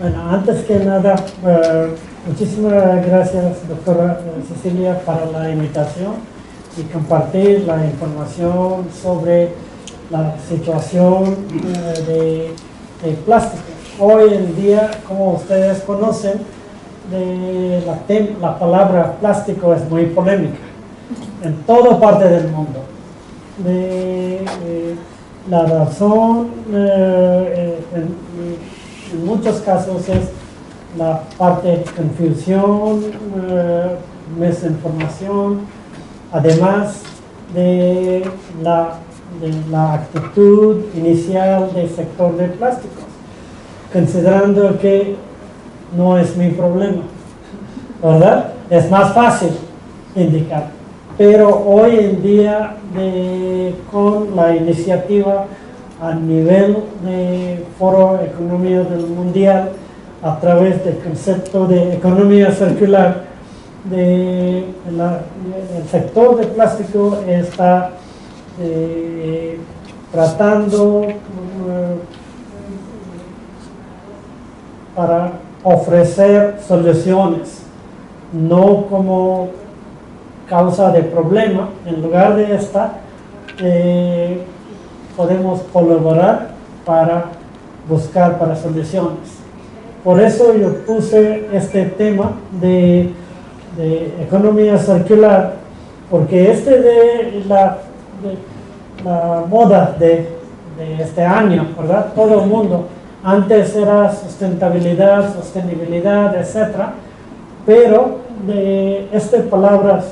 Bueno, antes que nada, muchísimas gracias, doctora Cecilia, para la invitación y compartir la información sobre la situación de plástico. Hoy en día, como ustedes conocen, la palabra plástico es muy polémica en toda parte del mundo. La razón en muchos casos es la parte de confusión, desinformación, además de la actitud inicial del sector de plásticos, considerando que no es mi problema, ¿verdad? Es más fácil indicar. Pero hoy en día, con la iniciativa a nivel de Foro Economía Mundial, a través del concepto de economía circular, el sector de plástico está tratando para ofrecer soluciones, no como causa de problema. En lugar de esta, podemos colaborar para buscar para soluciones. Por eso yo puse este tema de economía circular, porque de la moda de este año, ¿verdad? Todo el mundo, antes era sustentabilidad, etc. Pero esta palabra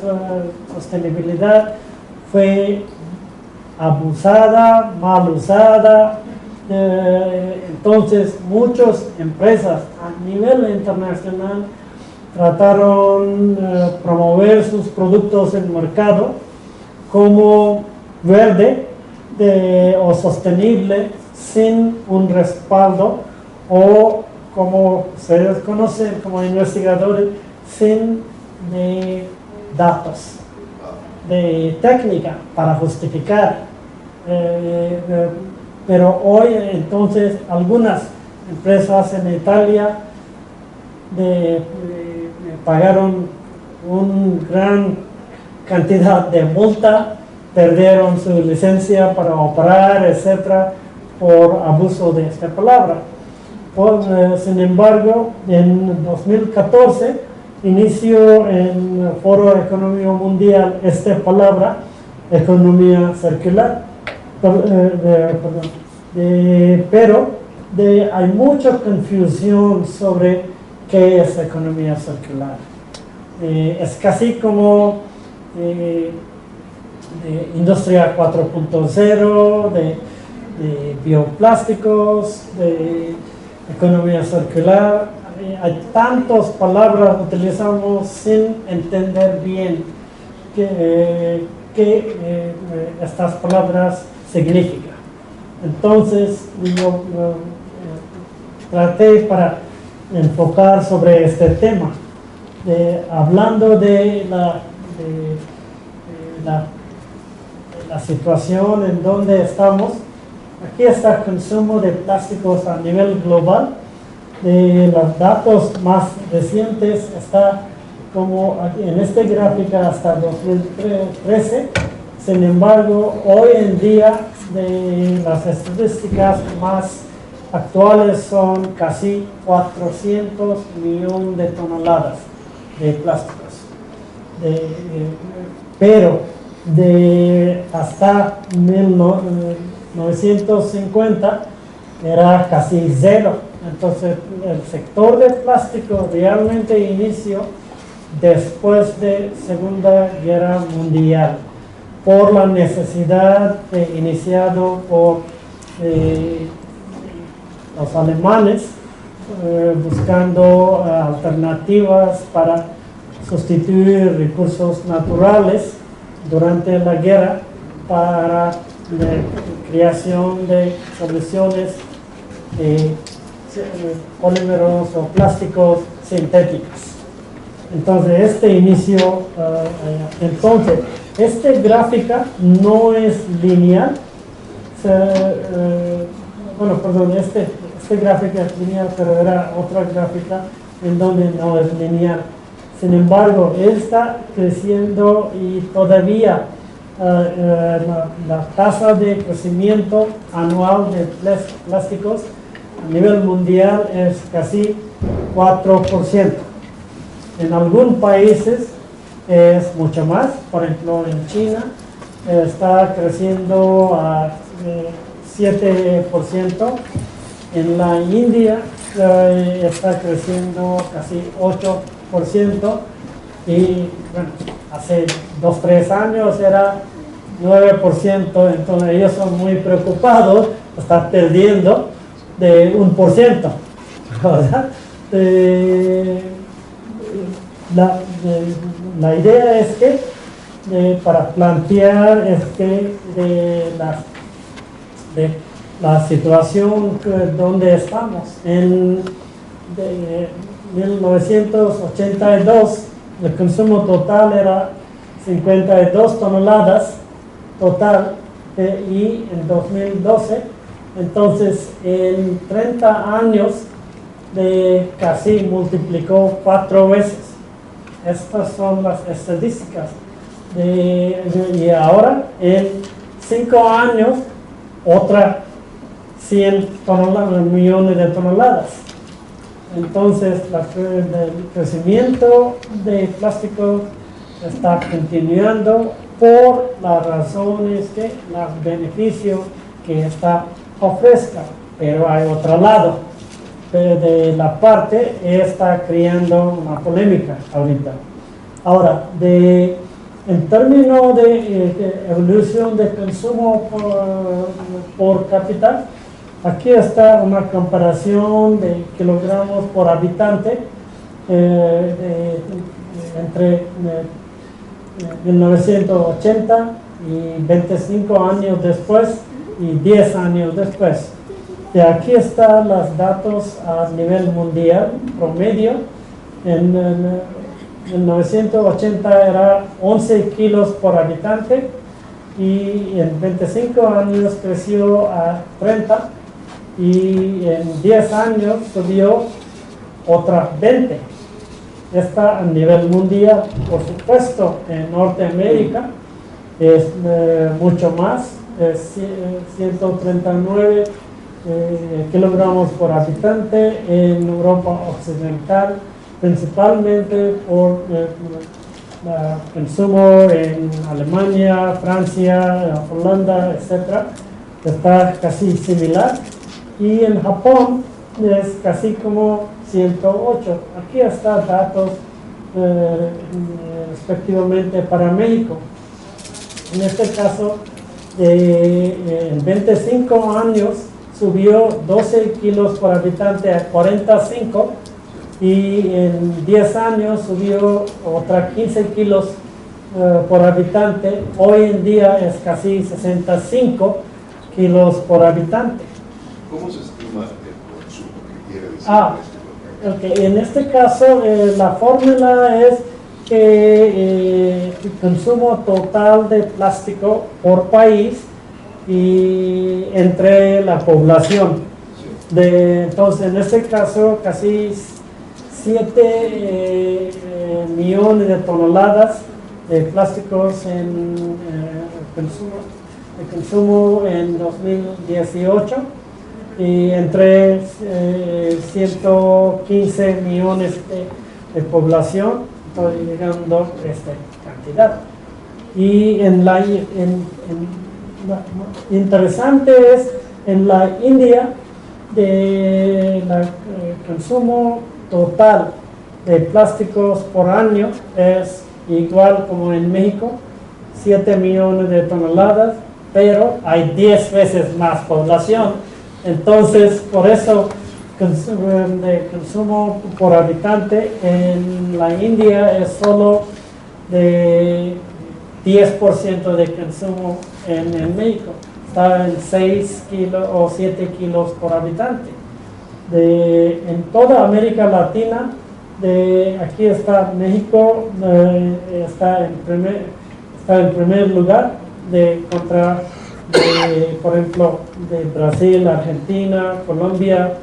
sostenibilidad fue abusada, mal usada. Entonces muchas empresas a nivel internacional trataron de promover sus productos en el mercado como verde o sostenible sin un respaldo, o como se conoce como investigadores, sin datos de técnica para justificar. Pero hoy entonces algunas empresas en Italia pagaron una gran cantidad de multa, perdieron su licencia para operar, etc., por abuso de esta palabra. Sin embargo, en 2014 inició en el Foro Económico Mundial esta palabra, economía circular. Pero hay mucha confusión sobre qué es economía circular. Es casi como de industria 4.0, de bioplásticos, de economía circular. Hay tantas palabras que utilizamos sin entender bien qué estas palabras significan. Entonces yo traté para enfocar sobre este tema, hablando de la situación en donde estamos. Aquí está el consumo de plásticos a nivel global. Los datos más recientes está como en esta gráfica hasta 2013. Sin embargo, hoy en día las estadísticas más actuales son casi 400 millones de toneladas de plásticos. Pero hasta 1950 era casi cero. Entonces el sector de plástico realmente inició después de Segunda Guerra Mundial, por la necesidad iniciado por los alemanes, buscando alternativas para sustituir recursos naturales durante la guerra para la creación de soluciones polímeros o plásticos sintéticos. Entonces este inicio, esta gráfica no es lineal, esta esta gráfica es lineal, pero era otra gráfica en donde no es lineal. Sin embargo, está creciendo y todavía la tasa de crecimiento anual de plásticos a nivel mundial es casi 4%. En algunos países es mucho más, por ejemplo en China está creciendo a 7%, en la India está creciendo casi 8%, y bueno, hace 2-3 años era 9%, entonces ellos son muy preocupados, están perdiendo de 1%, ¿verdad? La idea es que para plantear de la situación donde estamos en 1982, el consumo total era 52 toneladas total, y en 2012, entonces en 30 años casi multiplicó 4 veces. Estas son las estadísticas. Y ahora, en 5 años, otra 100 millones de toneladas. Entonces, el crecimiento de plástico está continuando por las razones los beneficios que esta ofrezca. Pero hay otro lado de la parte, está creando una polémica ahorita. Ahora, en términos de evolución de consumo por cápita, aquí está una comparación de kilogramos por habitante entre 1980 y 25 años después y 10 años después. Y aquí están los datos a nivel mundial promedio. En 1980 era 11 kilos por habitante, y en 25 años creció a 30, y en 10 años subió otra 20. Está a nivel mundial. Por supuesto, en Norteamérica es mucho más, es 139 kilogramos por habitante. En Europa Occidental, principalmente por consumo en Alemania, Francia, Holanda, etc., está casi similar. Y en Japón es casi como 108. Aquí están datos respectivamente para México. En este caso, en 25 años subió 12 kilos por habitante a 45, y en 10 años subió otra 15 kilos por habitante. Hoy en día es casi 65 kilos por habitante. ¿Cómo se estima el consumo que quiere decir Okay. En este caso, la fórmula es que el consumo total de plástico por país y entre la población. Entonces, en este caso, casi 7 millones de toneladas de plásticos en consumo en 2018. Y entre 115 millones de población, estoy llegando a esta cantidad. Y interesante es, en la India, el consumo total de plásticos por año es igual como en México, 7 millones de toneladas, pero hay 10 veces más población. Entonces, por eso el consumo por habitante en la India es solo de 10% de consumo en México. Está en 6 kilos o 7 kilos por habitante. En toda América Latina, aquí está México, está en primer lugar por ejemplo, de Brasil, Argentina, Colombia,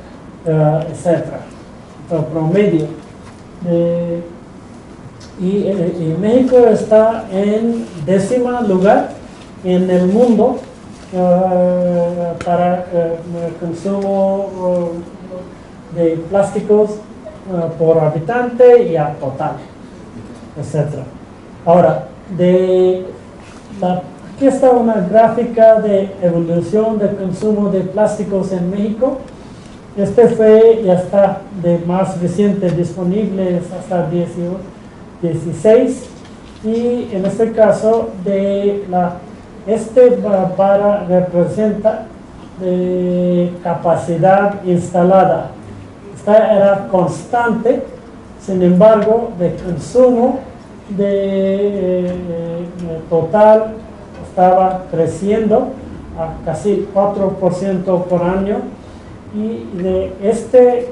etcétera, el promedio. Y México está en 10º lugar en el mundo para el consumo de plásticos por habitante y a total, etc. Ahora, aquí está una gráfica de evolución del consumo de plásticos en México. Este fue, ya está de más reciente disponible hasta 16, y en este caso este barra representa capacidad instalada. Esta era constante, sin embargo, de consumo total estaba creciendo a casi 4% por año, y de este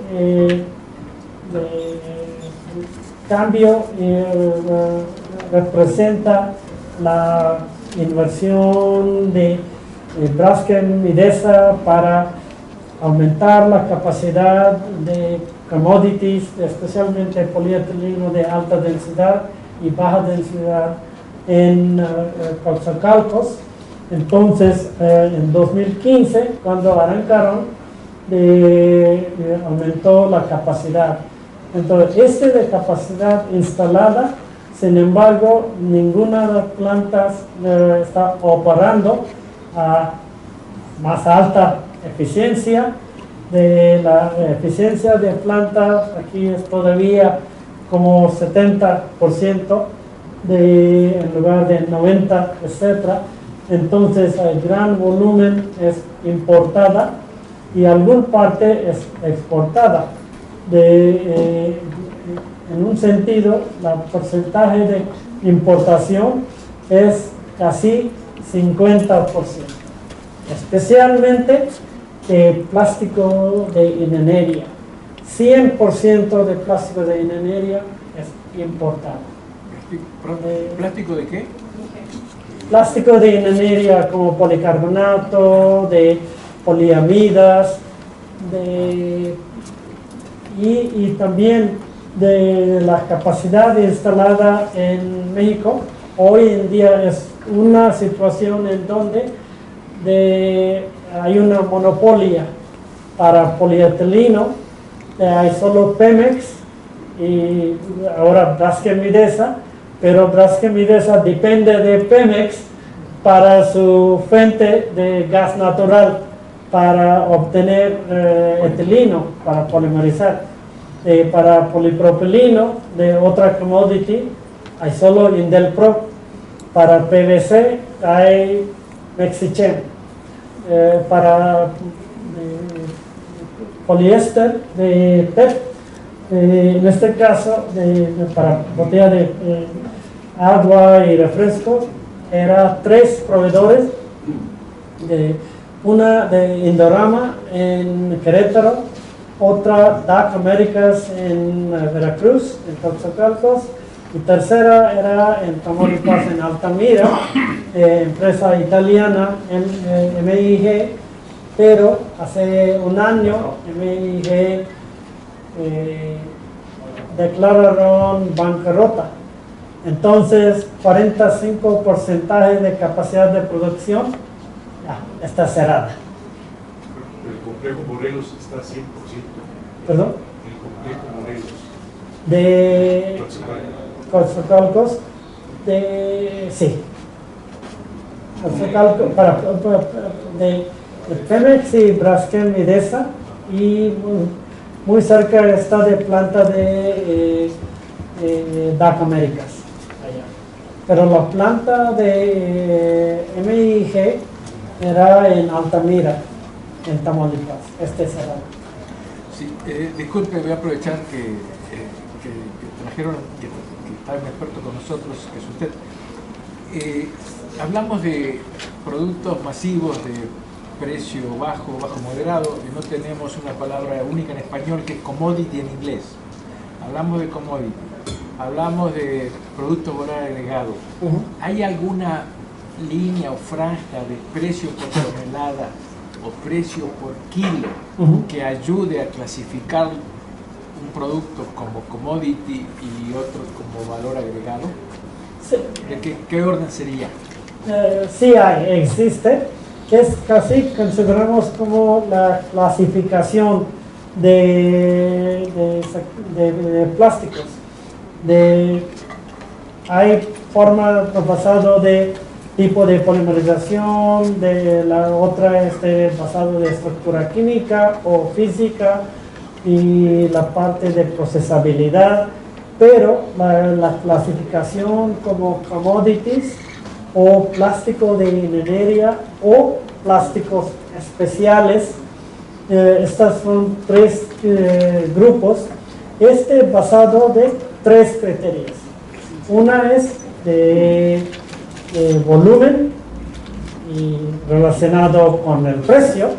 cambio representa la inversión de Braskem Idesa para aumentar la capacidad de commodities, especialmente polietileno de alta densidad y baja densidad en Coatzacoalcos. Entonces, en 2015, cuando arrancaron, aumentó la capacidad. Entonces, de capacidad instalada, sin embargo, ninguna de las plantas está operando a más alta eficiencia. De la eficiencia de plantas, aquí es todavía como 70% en lugar de 90%, etc. Entonces, el gran volumen es importada y alguna parte es exportada. En un sentido, el porcentaje de importación es casi 50%, especialmente de plástico de ingeniería. 100% de plástico de ingeniería es importado. ¿Plástico de qué? Plástico de ingeniería como policarbonato, de poliamidas, y también de la capacidad instalada en México. Hoy en día es una situación en donde hay una monopolio para polietileno, hay solo Pemex y ahora Braskem Idesa, pero Braskem Idesa depende de Pemex para su fuente de gas natural, para obtener etileno, para polimerizar. Para polipropileno de otra commodity hay solo Indelpro. Para PVC hay Mexichem. Para poliéster de PET, en este caso para botella de agua y refrescos, era 3 proveedores, una de Indorama en Querétaro, otra DAC Américas en Veracruz, en Coatzacoalcos, y tercera era en Tamaulipas, en Altamira, empresa italiana, MIG, pero hace un año MIG declararon bancarrota. Entonces, 45% de capacidad de producción está cerrada. El complejo Morelos está 100%. ¿Perdón? El complejo Morelos. De Coatzacoalcos, sí. Coatzacoalcos, de Pemex y Braskem Idesa, y muy cerca está de planta de DAC Américas, allá. Pero la planta de MIG era en Altamira, en Tamaulipas, cerrado. Sí, disculpe, voy a aprovechar que trajeron, que está un experto con nosotros, que es usted. Hablamos de productos masivos de precio bajo moderado, y no tenemos una palabra única en español que es commodity en inglés. Hablamos de commodity, hablamos de producto valor agregado. ¿Hay alguna línea o franja de precio por tonelada o precio por kilo que ayude a clasificar un producto como commodity y otro como valor agregado? Sí. ¿De qué orden sería? Sí existe, que es casi consideramos como la clasificación de plásticos. Hay forma basado de tipo de polimerización, de la otra basado de estructura química o física y la parte de procesabilidad, pero la clasificación como commodities o plástico de ingeniería o plásticos especiales, estas son tres grupos, basado de tres criterios. Una es de volumen y relacionado con el precio,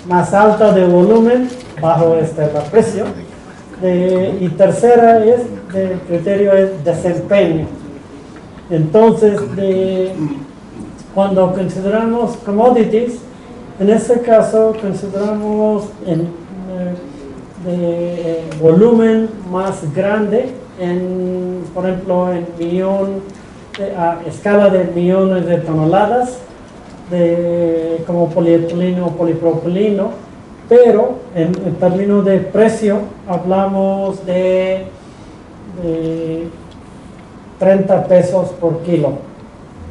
más alto de volumen, bajo el precio. Y tercera es el criterio es desempeño. Entonces, cuando consideramos commodities, en este caso consideramos de volumen más grande, por ejemplo, a escala de millones de toneladas, como polietileno o polipropileno, pero en términos de precio hablamos de 30 pesos por kilo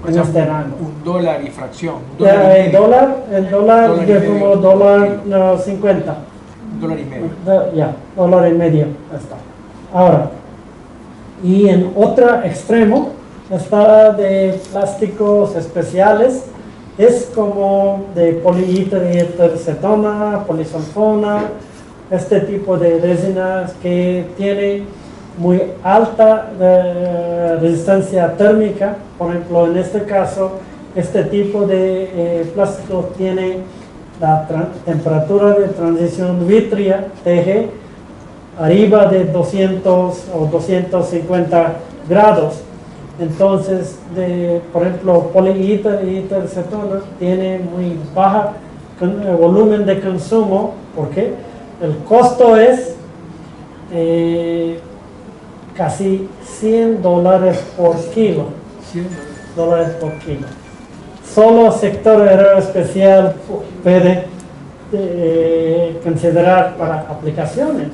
en este rango. $1 y fracción. El dólar es como $1.50. $1.50. Ya, $1.50. Está. Ahora, y en otro extremo está de plásticos especiales, es como de poliéstercetona, polisulfona, este tipo de resinas que tiene muy alta resistencia térmica. Por ejemplo, en este caso, este tipo de plástico tiene la temperatura de transición vítrea, TG, arriba de 200 o 250 grados. Entonces, por ejemplo, poliéstercetona tiene muy baja volumen de consumo, porque el costo es casi $100 por kilo. $100 por kilo. Solo el sector aeroespacial puede considerar para aplicaciones,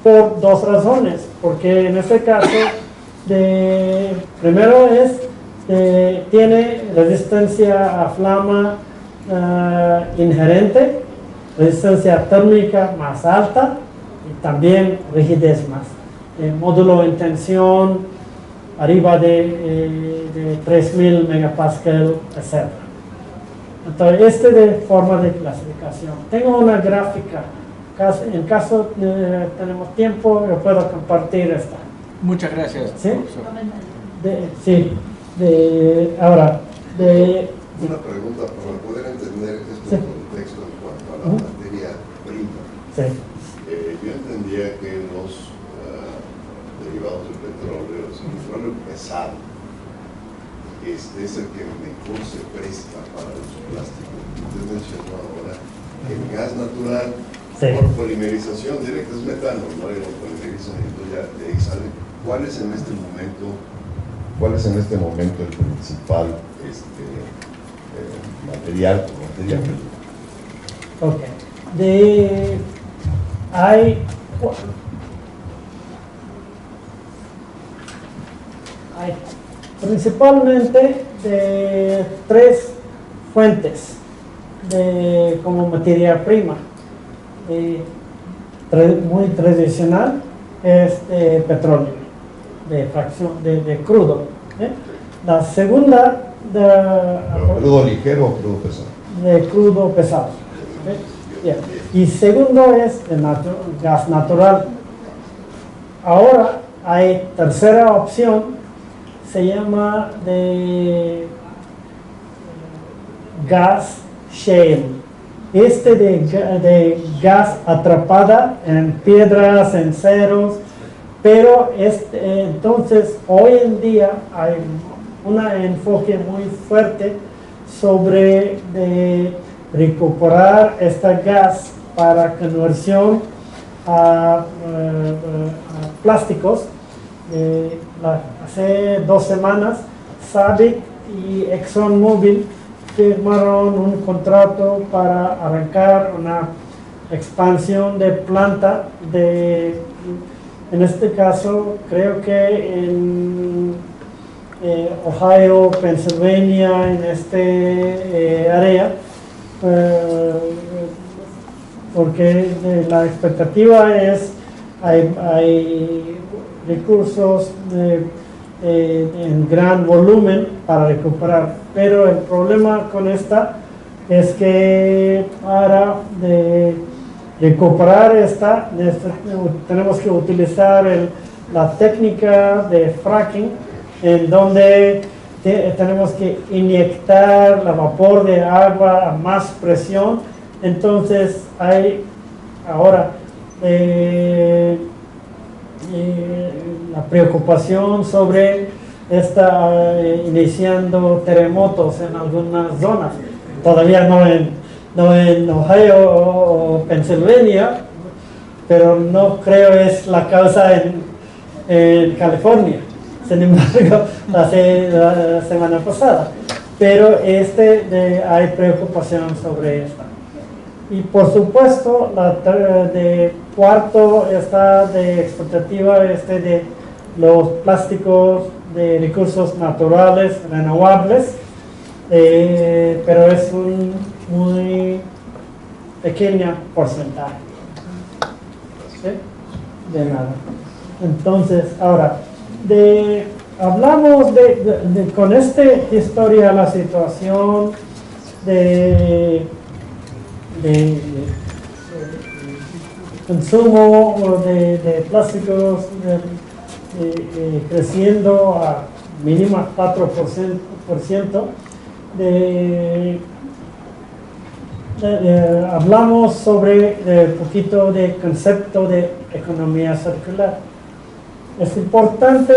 por dos razones. Porque en este caso, primero tiene resistencia a flama inherente, resistencia térmica más alta y también rigidez más. Módulo en tensión arriba de 3000 megapascal, etc. Entonces, de forma de clasificación. Tengo una gráfica. En caso tenemos tiempo, yo puedo compartir esta. Muchas gracias, ¿Sí? profesor. Ahora, una pregunta para poder entender este contexto en cuanto a la materia prima. Sí. Yo entendía que los derivados del petróleo, el petróleo pesado, es el que mejor se presta para los plásticos. Usted mencionó ahora que el gas natural, por polimerización directa, es metano, no lo polimerizan, entonces ya de ahí sale. ¿Cuál es en este momento el principal material o materia prima? Ok. Hay principalmente de tres fuentes como materia prima. Muy tradicional es petróleo, de fracción, de crudo. La segunda ¿Crudo ligero o crudo pesado? De crudo pesado. Y segundo es el gas natural. Ahora hay tercera opción, se llama de gas shale. De gas atrapada en piedras, en ceros, pero entonces hoy en día hay un enfoque muy fuerte sobre recuperar este gas para conversión a plásticos. Hace 2 semanas, SABIC y ExxonMobil firmaron un contrato para arrancar una expansión de planta en este caso creo que en Ohio, Pennsylvania, en este área, porque la expectativa es hay recursos en gran volumen para recuperar, pero el problema con esta es que para recuperar tenemos que utilizar la técnica de fracking, en donde tenemos que inyectar la vapor de agua a más presión. Entonces hay ahora la preocupación sobre iniciando terremotos en algunas zonas, todavía no en Ohio o Pennsylvania, pero no creo es la causa en California. Sin embargo, la semana pasada, pero hay preocupación sobre esta. Y por supuesto, de cuarto está de expectativa de los plásticos de recursos naturales renovables, pero es un muy pequeño porcentaje. ¿Sí? De nada. Entonces, ahora, hablamos con esta historia, la situación de consumo de plásticos creciendo a mínima 4%. Hablamos sobre un poquito de concepto de economía circular. Es importante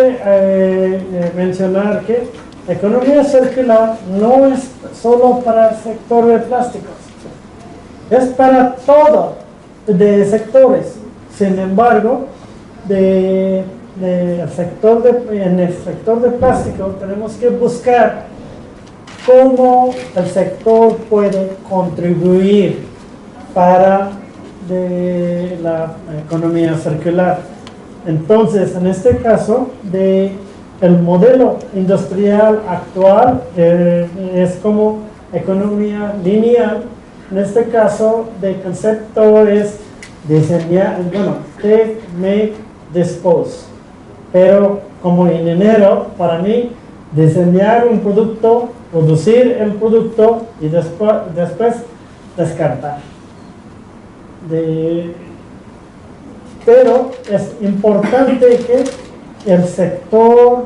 mencionar que la economía circular no es solo para el sector de plásticos, es para todo de sectores. Sin embargo, en el sector de plástico tenemos que buscar cómo el sector puede contribuir para la economía circular. Entonces, en este caso, el modelo industrial actual es como economía lineal. En este caso, el concepto es diseñar, take, make, dispose. Pero como ingeniero, para mí, diseñar un producto, producir el producto y después descartar. Pero es importante que el sector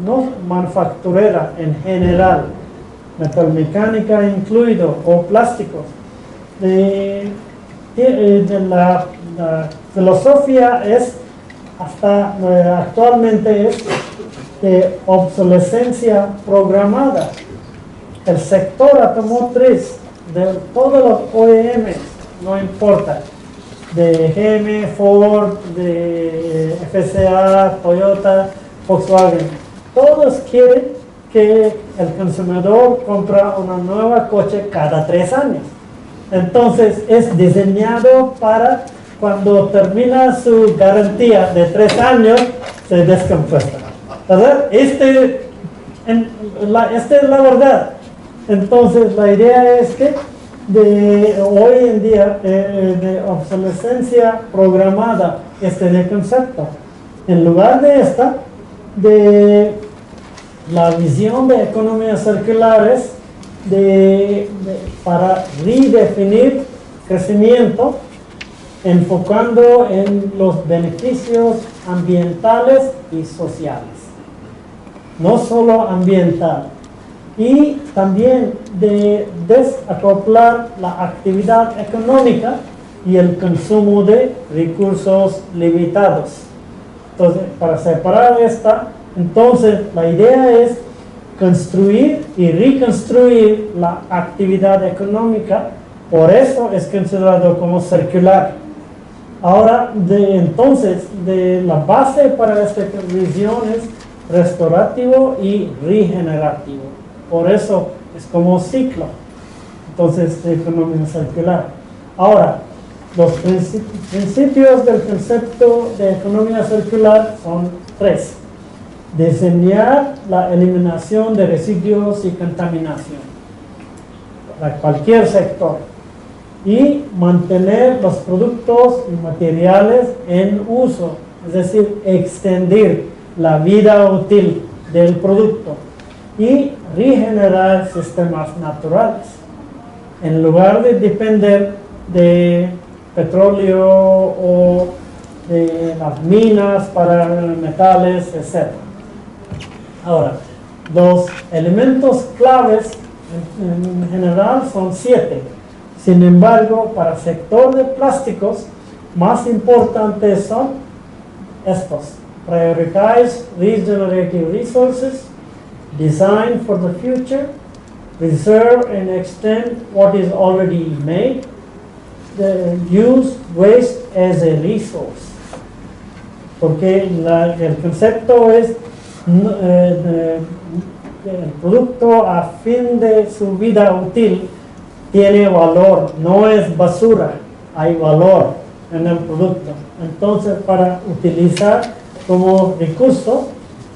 no manufacturera en general, metalmecánica incluido o plásticos, la filosofía es actualmente es de obsolescencia programada. El sector automotriz de todos los OEM, no importa, de GM, Ford, de FCA, Toyota, Volkswagen, todos quieren que el consumidor compre una nueva coche cada 3 años. Entonces es diseñado para cuando termina su garantía de 3 años se descompuesta. ¿Verdad? Esta es la verdad. Entonces la idea es que hoy en día de obsolescencia programada de concepto, en lugar de la visión de economías circulares para redefinir crecimiento, enfocando en los beneficios ambientales y sociales, no solo ambiental, y también de desacoplar la actividad económica y el consumo de recursos limitados. Entonces, para separar entonces la idea es construir y reconstruir la actividad económica Por eso es considerado como circular. Ahora, entonces, la base para esta visión es restaurativo y regenerativo. Por eso es como ciclo. Entonces, economía circular. Ahora, los principios del concepto de economía circular son 3. Diseñar la eliminación de residuos y contaminación para cualquier sector y mantener los productos y materiales en uso, es decir, extender la vida útil del producto y regenerar sistemas naturales en lugar de depender de petróleo o de las minas para metales, etc. Ahora, los elementos claves en general son 7. Sin embargo, para el sector de plásticos, más importantes son estos: prioritize regenerative resources, design for the future, preserve and extend what is already made, use waste as a resource. Porque el concepto es el producto a fin de su vida útil tiene valor, no es basura, hay valor en el producto. Entonces, para utilizar como recurso,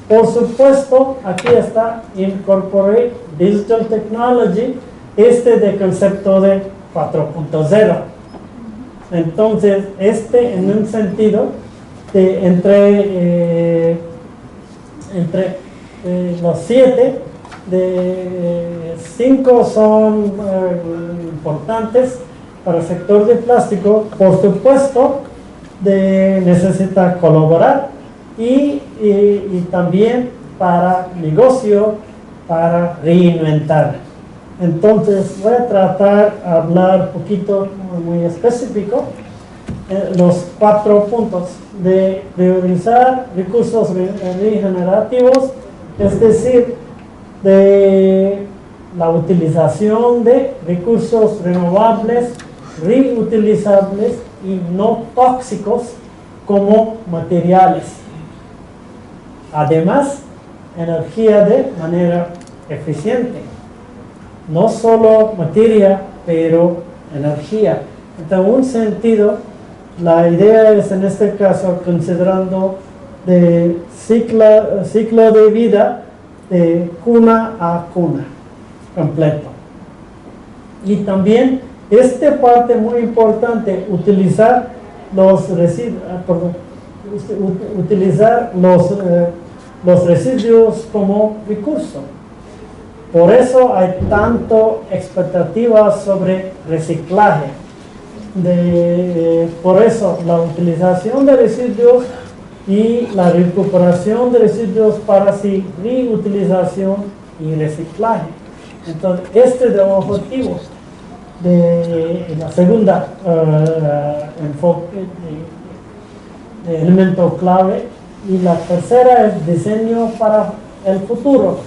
por supuesto, aquí está Incorporate Digital Technology, de concepto de 4.0. Entonces, en un sentido, entre los 7, 5 son importantes para el sector de plástico. Por supuesto, necesita colaborar y también para negocio, para reinventar. Entonces voy a tratar de hablar un poquito muy específico los 4 puntos de priorizar recursos regenerativos, es decir, de la utilización de recursos renovables, reutilizables y no tóxicos como materiales. Además, energía de manera eficiente. No solo materia, pero energía. En un sentido, la idea es en este caso considerando de ciclo de vida de cuna a cuna completo. Y también parte muy importante, utilizar los residuos como recurso. Por eso hay tanto expectativas sobre reciclaje. Por eso la utilización de residuos y la recuperación de residuos para sí reutilización y reciclaje. Entonces, es de los objetivos de la segunda enfoque de elemento clave. Y la tercera es diseño para el futuro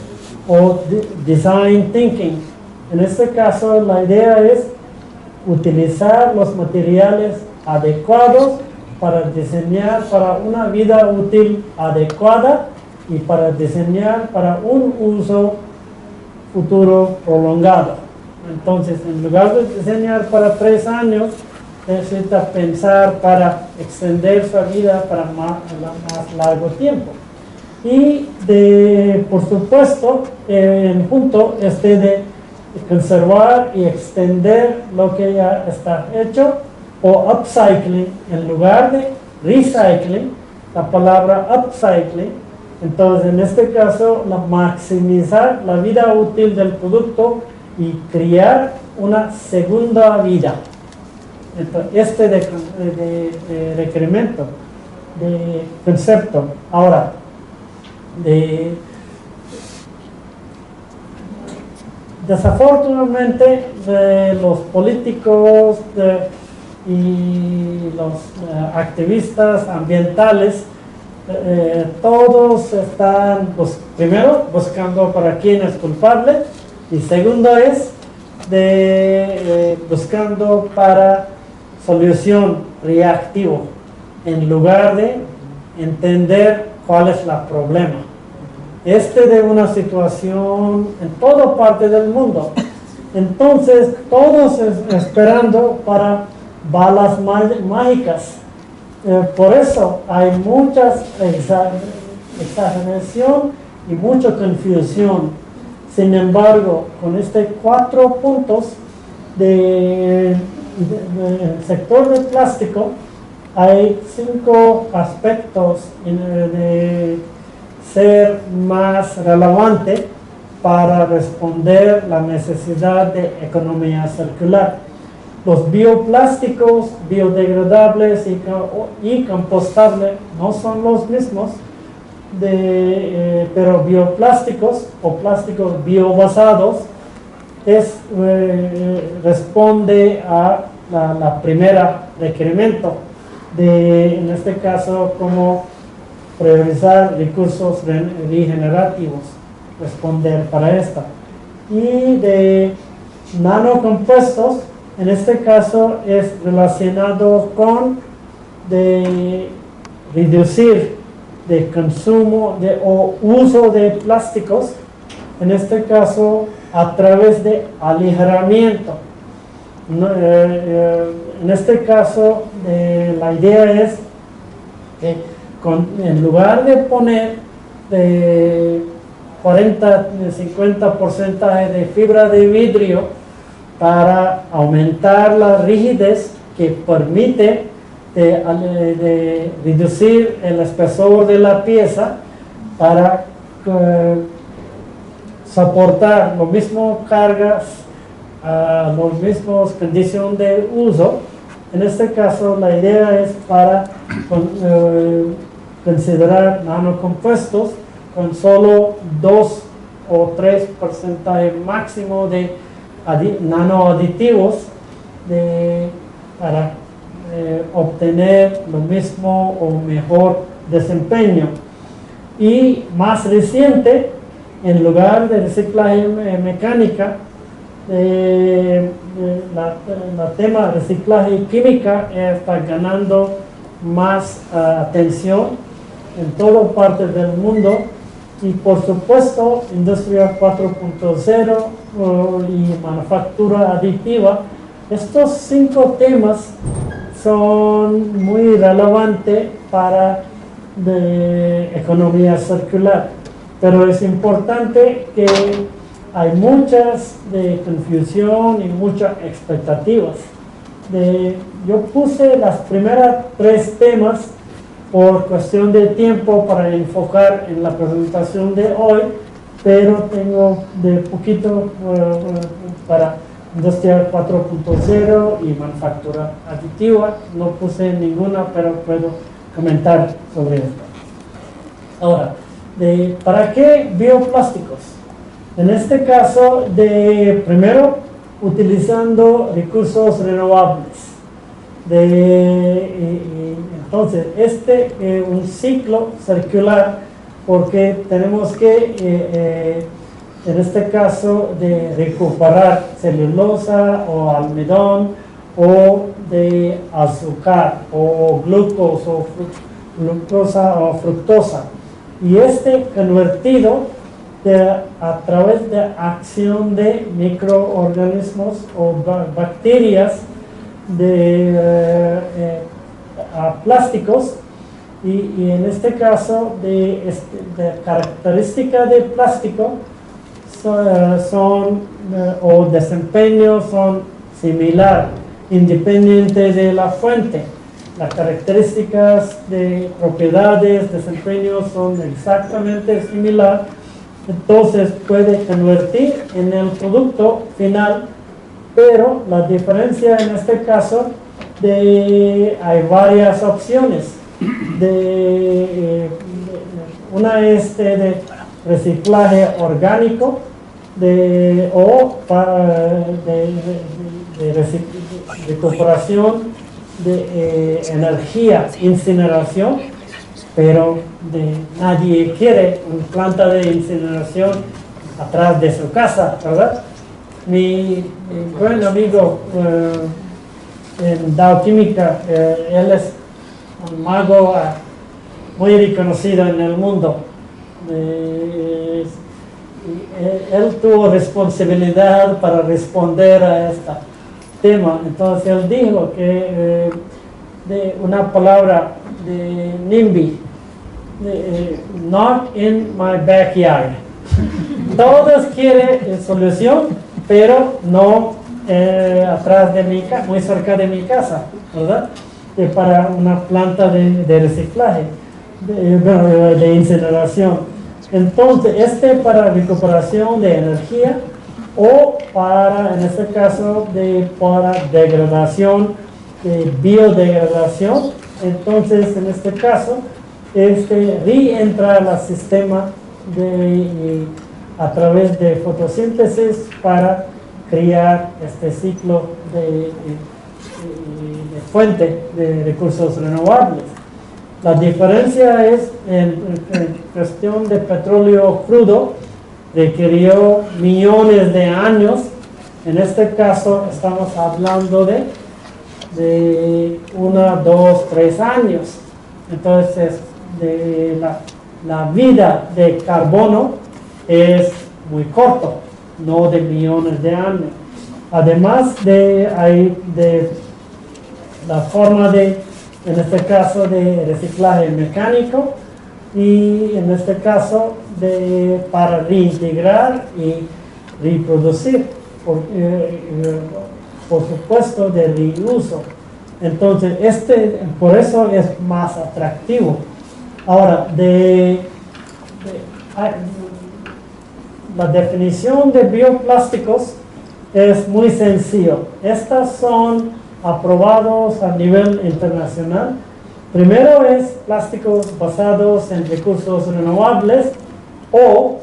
o design thinking. En este caso, la idea es utilizar los materiales adecuados para diseñar para una vida útil adecuada y para diseñar para un uso futuro prolongado. Entonces, en lugar de diseñar para 3 años, necesita pensar para extender su vida para más largo tiempo. Y por supuesto, el punto de conservar y extender lo que ya está hecho, o upcycling en lugar de recycling, la palabra upcycling. Entonces, en este caso, maximizar la vida útil del producto y crear una segunda vida. Entonces, de requerimiento, de concepto. Ahora, desafortunadamente, los políticos y los activistas ambientales, todos están, primero, buscando para quién es culpable, y segundo es buscando para solución reactivo en lugar de entender cuál es el problema. De una situación en toda parte del mundo. Entonces, todos esperando para balas mágicas. Por eso hay mucha exageración y mucha confusión. Sin embargo, con 4 puntos del sector de plástico, hay 5 aspectos de ser más relevante para responder la necesidad de economía circular. Los bioplásticos, biodegradables y compostables no son los mismos, pero bioplásticos o plásticos biobasados responde a la primera requerimiento en este caso, como priorizar recursos regenerativos, responder para esta. Y de nanocompuestos, en este caso es relacionado con reducir de consumo o uso de plásticos, en este caso a través de aligeramiento. En este caso la idea es que en lugar de poner de 40-50% de fibra de vidrio para aumentar la rigidez que permite de reducir el espesor de la pieza para soportar las mismas cargas, las mismas condiciones de uso. En este caso la idea es para considerar nanocompuestos con solo 2 o 3% máximo de nanoaditivos para obtener lo mismo o mejor desempeño. Y más reciente, en lugar de reciclaje mecánica, la tema reciclaje química está ganando más atención en toda parte del mundo. Y por supuesto, industria 4.0 y manufactura aditiva, estos 5 temas son muy relevantes para la economía circular. Pero es importante que hay muchas de confusión y muchas expectativas. Yo puse las primeras 3 temas por cuestión de tiempo para enfocar en la presentación de hoy, pero tengo de poquito para industria 4.0 y manufactura aditiva. No puse ninguna, pero puedo comentar sobre esto. Ahora, ¿para qué bioplásticos? En este caso, primero, utilizando recursos renovables. Entonces, un ciclo circular, porque tenemos que, en este caso, de recuperar celulosa o almidón o de azúcar o glucosa o fructosa. Y convertido a través de acción de microorganismos o bacterias a plásticos, y en este caso de características de plástico o desempeño son similar, independiente de la fuente. Las características de propiedades, desempeño son exactamente similar. Entonces puede convertir en el producto final, pero la diferencia en este caso hay varias opciones. Una es de reciclaje orgánico o de recuperación de energía, incineración, pero nadie quiere una planta de incineración atrás de su casa, ¿verdad? mi buen amigo en Dow Química, él es un mago muy reconocido en el mundo. Él tuvo responsabilidad para responder a este tema. Entonces él dijo que de una palabra de NIMBY, not in my backyard. Todos quieren solución, pero no atrás de mi casa, muy cerca de mi casa, ¿verdad? Para una planta de reciclaje, de incineración. Entonces, para recuperación de energía o para, en este caso, para degradación, biodegradación. Entonces, en este caso, reentra al sistema a través de fotosíntesis para crear este ciclo de fuente de recursos renovables. La diferencia es en cuestión de petróleo crudo, requirió millones de años. En este caso estamos hablando de 1, 2, 3 años. Entonces la vida de carbono es muy corto, no de millones de años. Además de la forma en este caso de reciclaje mecánico y en este caso para reintegrar y reproducir, por supuesto de reuso. Entonces por eso es más atractivo. Ahora, la definición de bioplásticos es muy sencillo. Estas son aprobados a nivel internacional. Primero es plásticos basados en recursos renovables o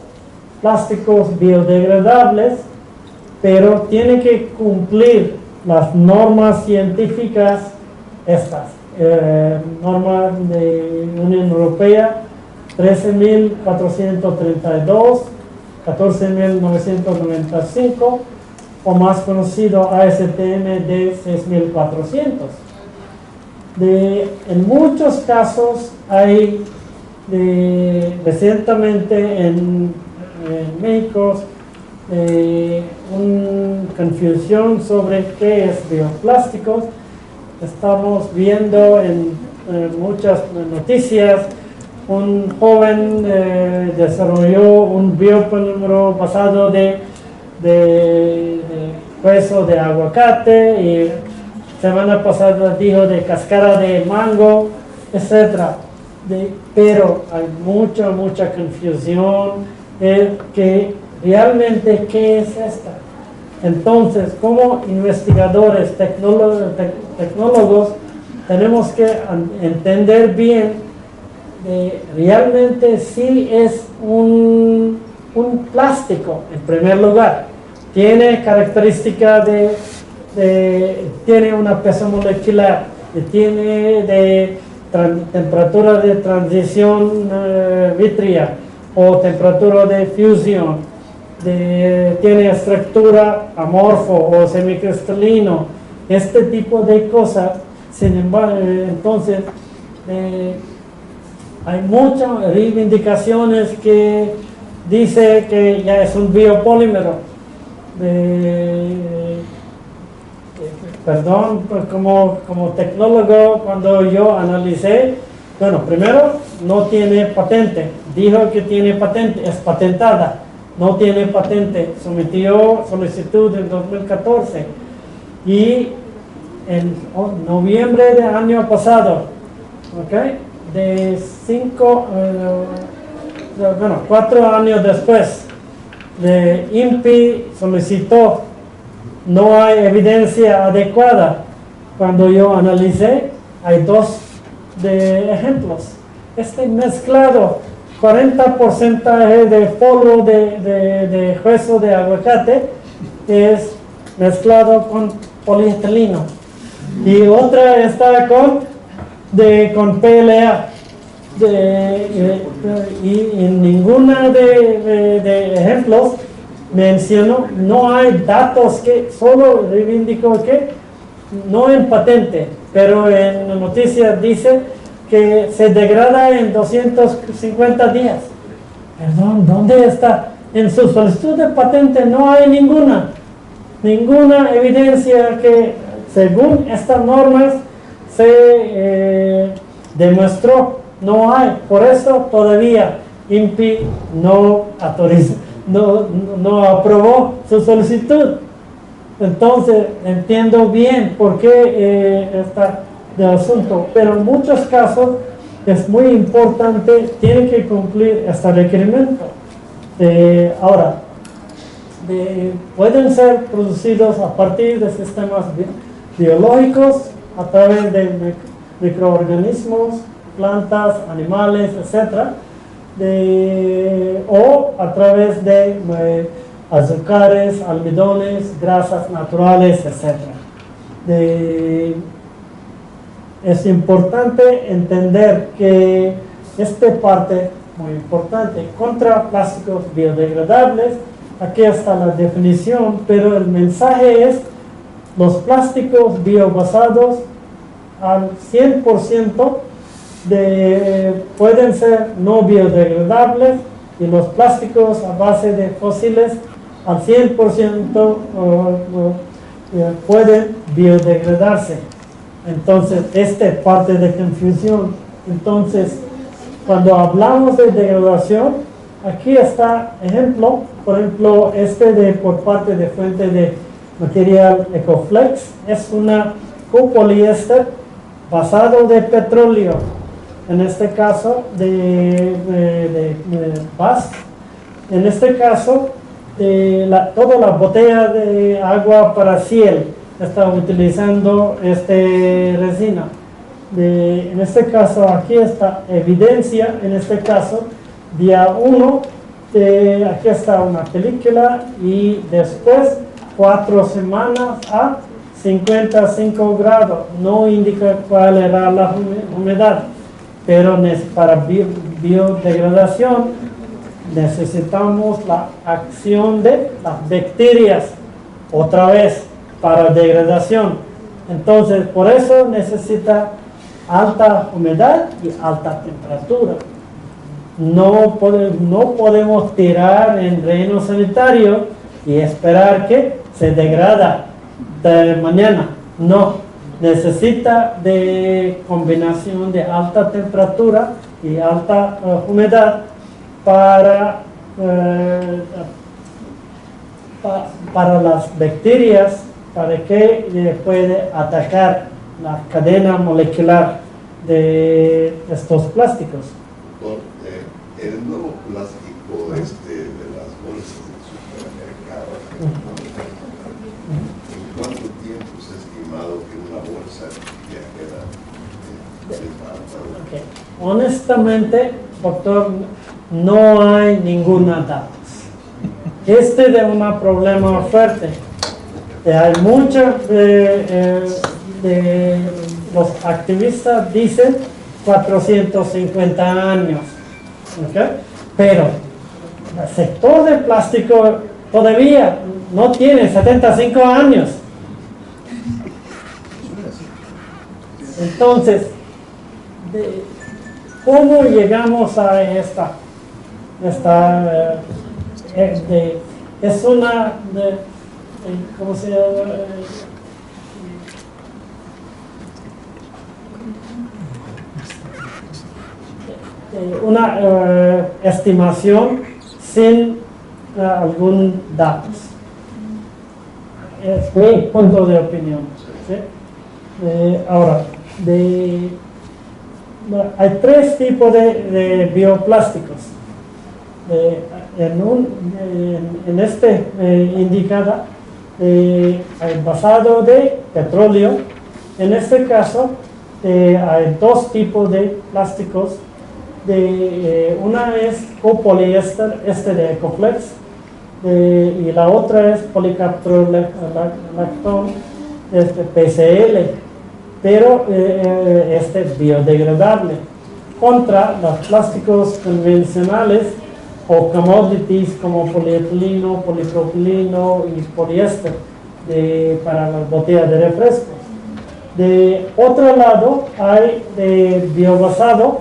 plásticos biodegradables, pero tiene que cumplir las normas científicas estas. Norma de Unión Europea 13.432, 14.995, o más conocido ASTM de 6.400. En muchos casos hay recientemente en México una confusión sobre qué es bioplásticos. Estamos viendo en muchas noticias, un joven desarrolló un biopolímero basado de hueso de aguacate, y semana pasada dijo de cáscara de mango, etc. Pero hay mucha confusión que realmente qué es esta. Entonces, como investigadores, tecnólogos, tenemos que entender bien realmente si es un plástico, en primer lugar. Tiene característica tiene una peso molecular, tiene temperatura de transición vítrea o temperatura de fusión, tiene estructura amorfo o semicristalino, este tipo de cosas. Sin embargo, entonces hay muchas reivindicaciones que dice que ya es un biopolímero. Perdón, pues como tecnólogo, cuando yo analicé, bueno, primero no tiene patente, dijo que tiene patente, es patentada, no tiene patente, sometió solicitud en 2014 y en noviembre del año pasado, ¿ok? 4 años después, de INPI solicitó, no hay evidencia adecuada. Cuando yo analicé, hay 2 ejemplos. Mezclado, 40% de polvo de hueso de aguacate es mezclado con polietileno. Y otra está con PLA. Y en ninguna de ejemplos menciono, no hay datos que, solo reivindico que no en patente, pero en la noticia dice que se degrada en 250 días. Perdón, ¿dónde está? En su solicitud de patente no hay ninguna evidencia que según estas normas se demostró, no hay. Por eso todavía INPI no autoriza, no aprobó su solicitud. Entonces entiendo bien por qué está el asunto, pero en muchos casos es muy importante, tiene que cumplir este requerimiento. Ahora, pueden ser producidos a partir de sistemas biológicos, a través de microorganismos, plantas, animales, etc. O a través de azúcares, almidones, grasas naturales, etc. Es importante entender que esta parte muy importante, contra plásticos biodegradables, aquí está la definición, pero el mensaje es: los plásticos biobasados al 100% pueden ser no biodegradables, y los plásticos a base de fósiles al 100% pueden biodegradarse. Entonces, esta parte de confusión. Entonces, cuando hablamos de degradación, aquí está ejemplo, por ejemplo, por parte de fuente de material Ecoflex, es una copoliéster basado de petróleo, en este caso de BASF. En este caso, toda la botella de agua para Ciel está utilizando resina. En este caso, aquí está evidencia, en este caso, día 1, aquí está una película, y después 4 semanas a 55 grados, no indica cuál era la humedad, pero para biodegradación necesitamos la acción de las bacterias otra vez para degradación. Entonces, por eso necesita alta humedad y alta temperatura. No podemos tirar en relleno sanitario y esperar que se degrada de mañana. No, necesita de combinación de alta temperatura y alta humedad para las bacterias, para que puede atacar la cadena molecular de estos plásticos. El nuevo plástico de las bolsas del supermercado, ¿en cuánto tiempo se ha estimado que una bolsa ya queda desbaratada? Okay. Honestamente, doctor, no hay ninguna datos. De un problema fuerte. Hay muchos los activistas dicen 450 años. ¿Okay? Pero el sector del plástico todavía no tiene 75 años. Entonces, ¿cómo llegamos a esta es una ¿cómo se llama? Una estimación sin algún datos. Es mi punto de opinión. ¿Sí? Ahora, hay 3 tipos de bioplásticos. Indicada basado de petróleo. En este caso, hay 2 tipos de plásticos. Una es copoliéster, de Ecoflex, y la otra es policaprolactón, PCL, pero es biodegradable. Contra los plásticos convencionales, o commodities como polietileno, polipropileno y poliéster para las botellas de refrescos. De otro lado hay de biobasado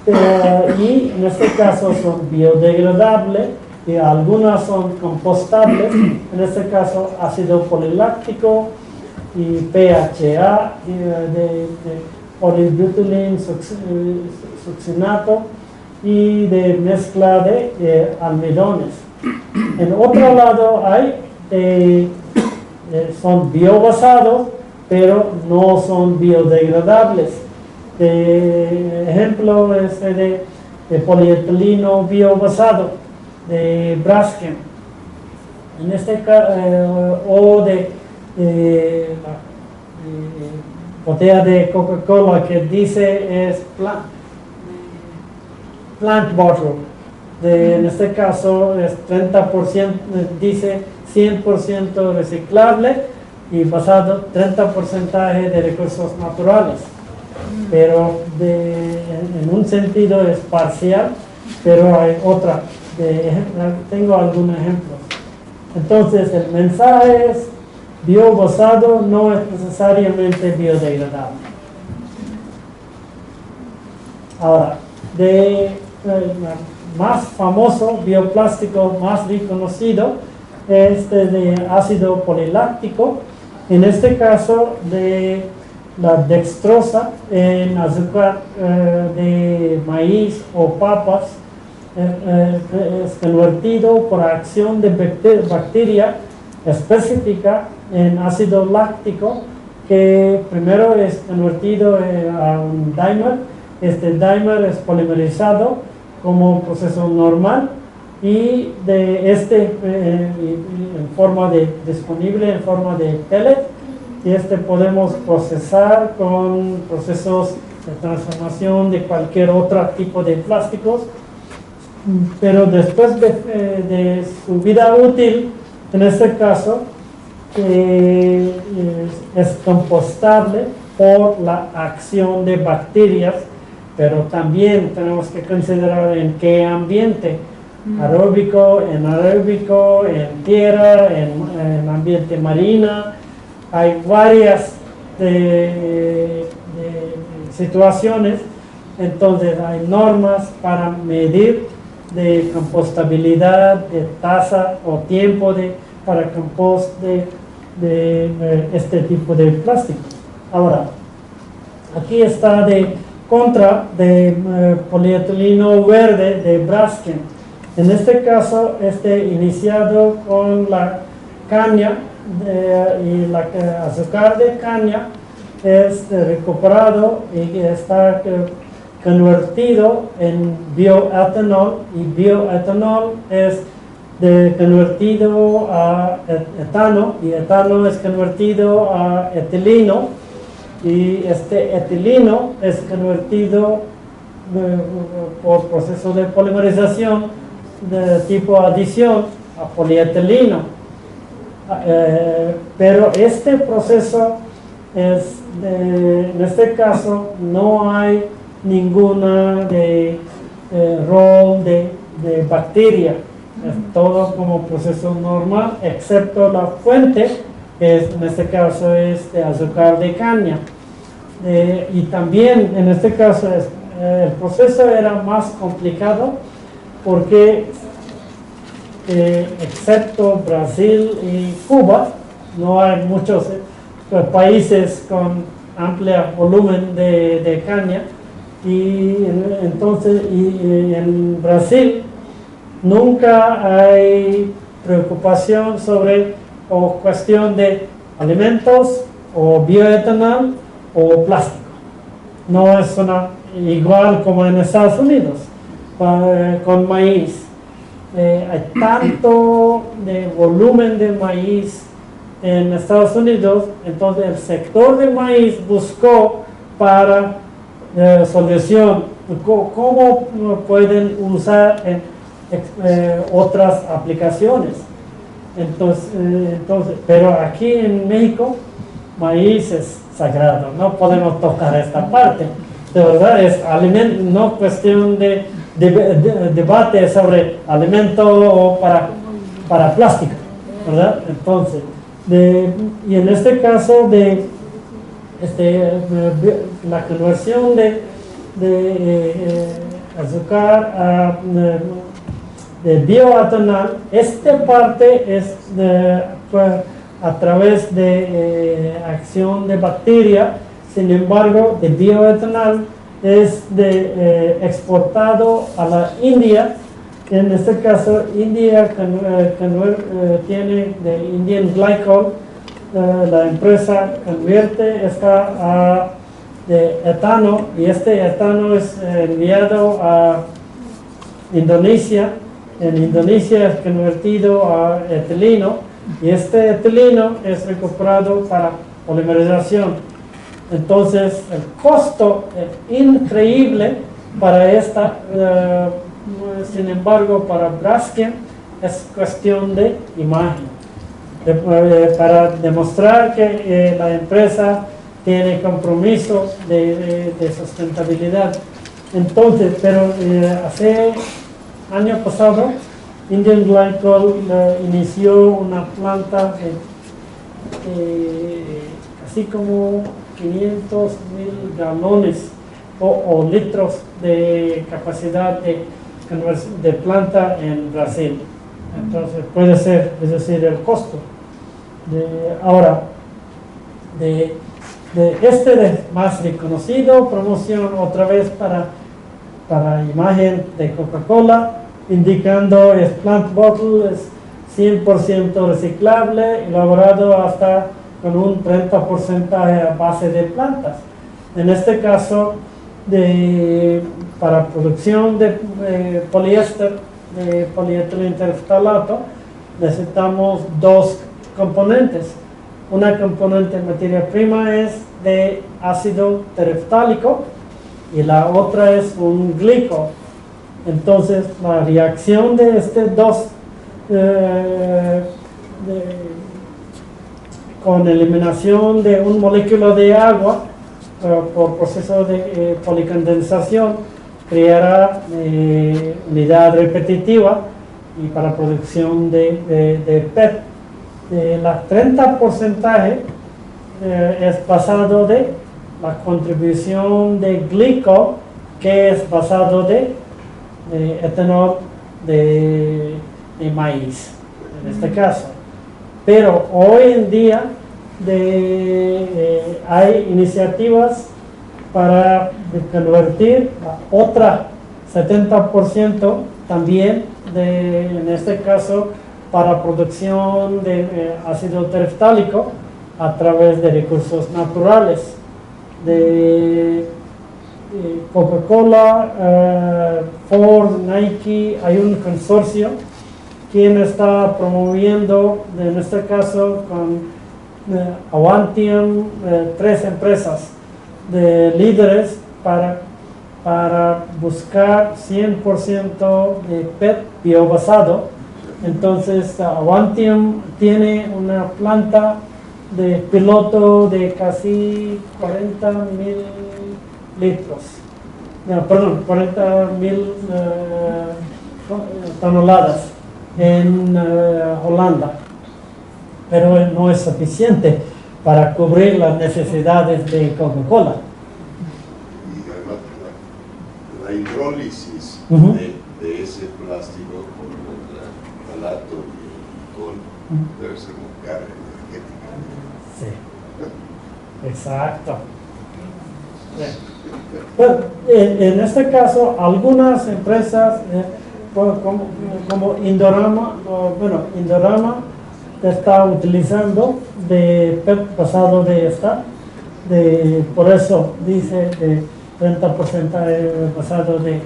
y en este caso son biodegradables y algunas son compostables, en este caso ácido poliláctico y PHA de polibutylene succinato y de mezcla de almidones. En otro lado hay son biobasados pero no son biodegradables. Ejemplo es de polietileno biobasado de Braskem, en este caso, o de botella de Coca-Cola que dice es plant bottle, en este caso es 30%, dice 100% reciclable y basado 30% de recursos naturales, pero en un sentido es parcial, pero hay otra. Tengo algunos ejemplos. Entonces el mensaje es: biobasado no es necesariamente biodegradable. Ahora, más famoso bioplástico más reconocido es de ácido poliláctico, en este caso de la dextrosa en azúcar de maíz o papas, es convertido por acción de bacteria específica en ácido láctico, que primero es convertido a un dímer. Este dímer es polimerizado como proceso normal y de en forma disponible en forma de pellet, y podemos procesar con procesos de transformación de cualquier otro tipo de plásticos, pero después de su vida útil, en este caso es compostable por la acción de bacterias, pero también tenemos que considerar en qué ambiente: aeróbico, anaeróbico, en tierra, en ambiente marina. Hay varias situaciones, entonces hay normas para medir de compostabilidad, de tasa o tiempo para compost de este tipo de plástico. Ahora, aquí está de contra de polietileno verde de Braskem. En este caso, iniciado con la caña y la azúcar de caña es recuperado y está convertido en bioetanol, y bioetanol es convertido a etano, y etano es convertido a etileno, y este etileno es convertido por proceso de polimerización de tipo adición a polietileno. Pero este proceso en este caso no hay ninguna rol de bacteria, es todo como proceso normal, excepto la fuente, que en este caso es de azúcar de caña. Y también en este caso el proceso era más complicado porque excepto Brasil y Cuba, no hay muchos países con amplio volumen de caña, y entonces en Brasil nunca hay preocupación sobre o cuestión de alimentos o bioetanol o plástico. No es igual como en Estados Unidos con maíz. Hay tanto de volumen de maíz en Estados Unidos, entonces el sector de maíz buscó para solución cómo pueden usar en otras aplicaciones. Entonces, pero aquí en México maíz es sagrado, no podemos tocar esta parte. De verdad es alimento, no cuestión de debate sobre alimento o para plástico, ¿verdad? Entonces, y en este caso la conversión de azúcar de bioetanol, esta parte es a través de acción de bacteria. Sin embargo, de bioetanol es exportado a la India. En este caso, India tiene de Indian Glycol, la empresa convierte esta de etano, y este etano es enviado a Indonesia. En Indonesia es convertido a etileno, y este etileno es recuperado para polimerización. Entonces el costo es increíble para esta, sin embargo para Braskem es cuestión de imagen, para demostrar que la empresa tiene compromiso de sustentabilidad. Entonces, pero hace año pasado Indian Glycol inició una planta así como 500,000 galones o litros de capacidad de planta en Brasil. Entonces puede ser, es decir, el costo. Ahora, de más reconocido, promoción otra vez para imagen de Coca-Cola, indicando es plant bottle, es 100% reciclable, elaborado hasta con un 30% a base de plantas. En este caso, para producción de poliéster, de polietileno terftalato, necesitamos dos componentes. Una componente materia prima es de ácido tereftálico y la otra es un glicol. Entonces, la reacción de estos dos con eliminación de un molécula de agua por proceso de policondensación creará unidad repetitiva y para producción de PET. La 30% es basado de la contribución de glicol, que es basado de etanol de maíz en este caso. Pero hoy en día hay iniciativas para convertir a otra 70% también en este caso para producción de ácido tereftálico a través de recursos naturales. De Coca-Cola, Ford, Nike, hay un consorcio quien está promoviendo, en este caso con Avantium, 3 empresas de líderes para buscar 100% de PET biobasado. Entonces Avantium tiene una planta de piloto de casi 40,000 litros, no, perdón, 40,000 toneladas en Holanda, pero no es suficiente para cubrir las necesidades de Coca-Cola. Y además la hidrólisis de ese plástico con el talato y el glicol debe ser muy cara energética. Sí, exacto. Pero, en este caso, algunas empresas como Indorama, Indorama está utilizando de PET basado de esta, por eso dice 30% basado de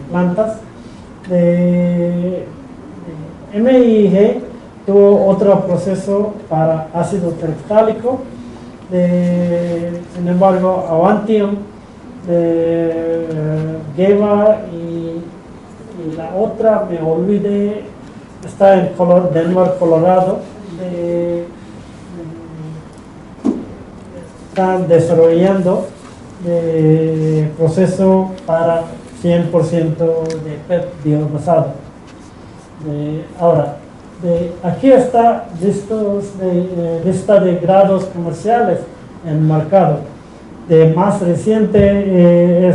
plantas. MIG tuvo otro proceso para ácido tereftálico. Sin embargo, Avantium, Geva y la otra, me olvidé, está en Denver, Colorado. Están desarrollando proceso para 100% de PET biobasado. Ahora, aquí está lista de grados comerciales en el mercado. De más reciente, de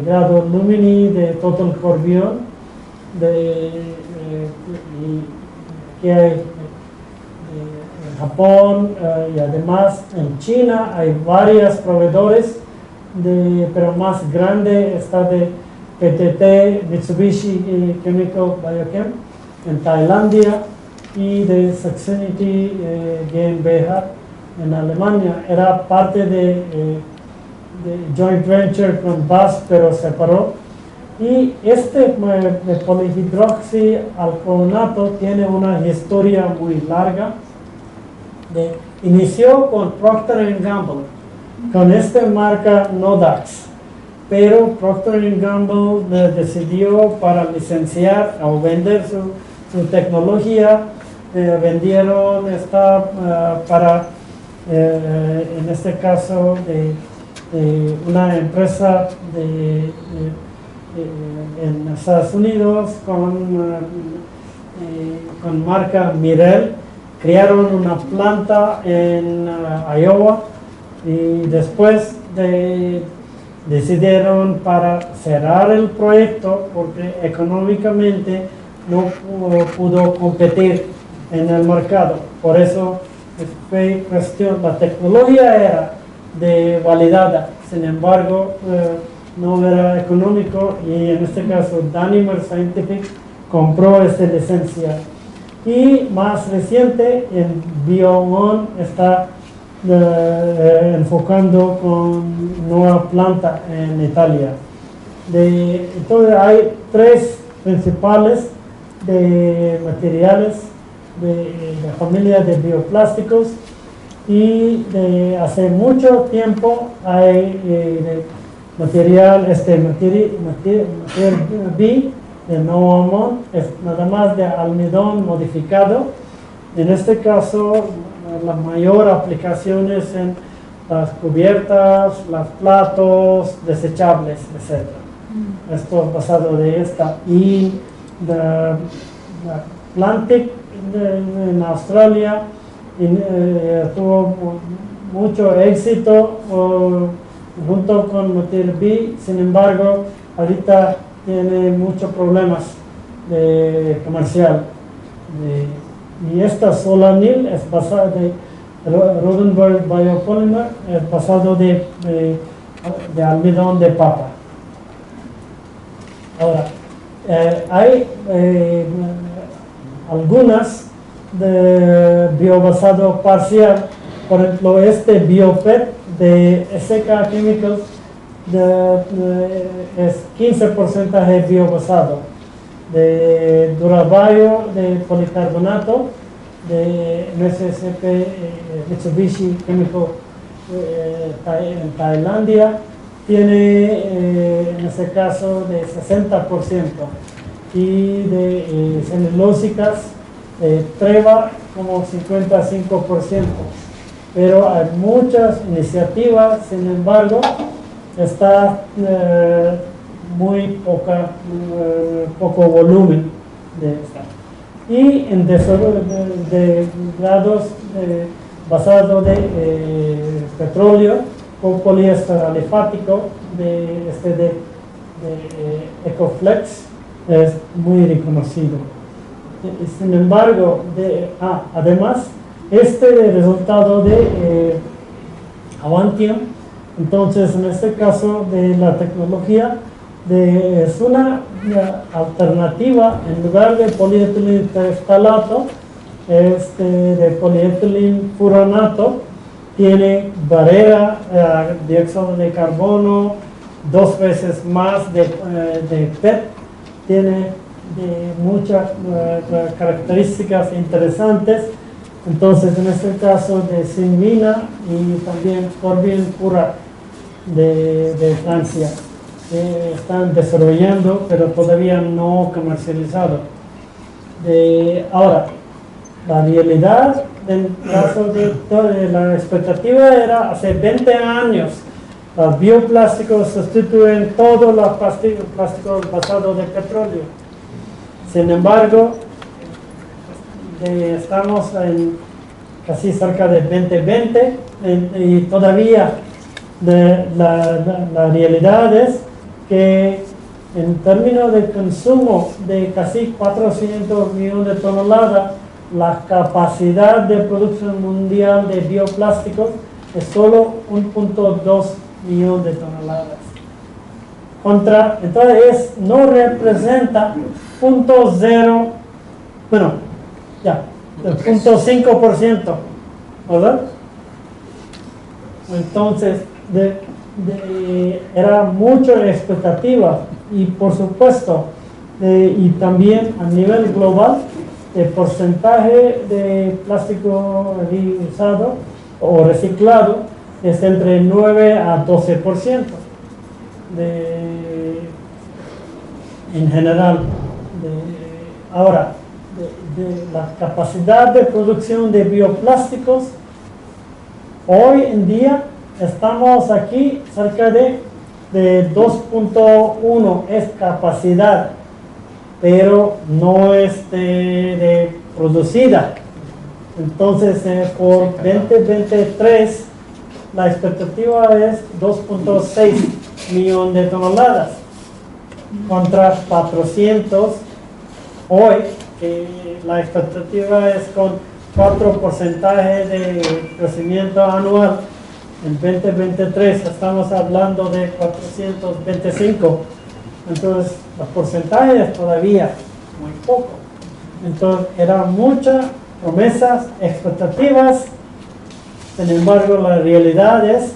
grado Lumini, de Total Corbion, que hay en Japón y además en China hay varios proveedores, pero más grande está de PTT, Mitsubishi Chemical Biochem en Tailandia y de Saxonity GmbH en Alemania. Era parte de joint venture con BASF, pero separó. Y este polihidroxialcohonato tiene una historia muy larga. Inició con Procter & Gamble, con esta marca Nodax, pero Procter & Gamble decidió para licenciar o vender su tecnología, vendieron esta para, en este caso, de una empresa en Estados Unidos con marca Mirel. Crearon una planta en Iowa y después decidieron para cerrar el proyecto porque económicamente no pudo competir en el mercado. Por eso fue cuestión, la tecnología era validada, sin embargo no era económico, y en este caso Danimer Scientific compró esta licencia. Y más reciente, en BioOne está enfocando con nueva planta en Italia. Entonces hay tres principales de materiales de la familia de bioplásticos, y hace mucho tiempo hay material B de Novamont, es nada más de almidón modificado. En este caso, la mayor aplicación es en las cubiertas, los platos desechables, etc. Esto es basado de esta. Y la Atlantic en Australia tuvo mucho éxito junto con Material B, sin embargo, ahorita tiene muchos problemas comercial. Y esta Solanil es basada de Rodenberg Biopolymer, es basado de almidón de papa. Ahora, hay algunas de biobasado parcial, por ejemplo, este BioPET de SK Chemicals es 15% biobasado, de Durabayo de policarbonato, de MSCP Mitsubishi Chemical en Tailandia, tiene en este caso de 60%, y de celulósicas Treva como 55%. Pero hay muchas iniciativas, sin embargo, está muy poco volumen de esta. Y en de grados basado de petróleo con poliéster alifático de Ecoflex es muy reconocido. Sin embargo, además, resultado de Avantium, entonces en este caso de la tecnología es una alternativa. En lugar de polietileno terestalato, de polietileno furanato, tiene barrera, dióxido de carbono, 2 veces más de PET, tiene muchas características interesantes. Entonces, en este caso de Sinvina y también Corbion Pura de Francia, están desarrollando, pero todavía no comercializado. Ahora, la realidad del caso de la expectativa era hace 20 años Los bioplásticos sustituyen todos los plásticos basados en petróleo. Sin embargo, estamos en casi cerca de 2020 y todavía la realidad es que en términos de consumo de casi 400 millones de toneladas, la capacidad de producción mundial de bioplásticos es solo 1.2 millones de toneladas. Entonces no representa 0.5%, ¿verdad? Entonces, era mucha expectativa y por supuesto, y también a nivel global, el porcentaje de plástico reusado o reciclado es entre 9 a 12% en general. Ahora, de la capacidad de producción de bioplásticos, hoy en día estamos aquí cerca de 2.1 es capacidad, pero no es de producida. Entonces, por 2023, la expectativa es 2.6 millones de toneladas contra 400 hoy, que la expectativa es con 4% de crecimiento anual. En 2023 estamos hablando de 425. Entonces, los porcentajes todavía muy poco. Entonces, eran muchas promesas, expectativas. Sin embargo, la realidad es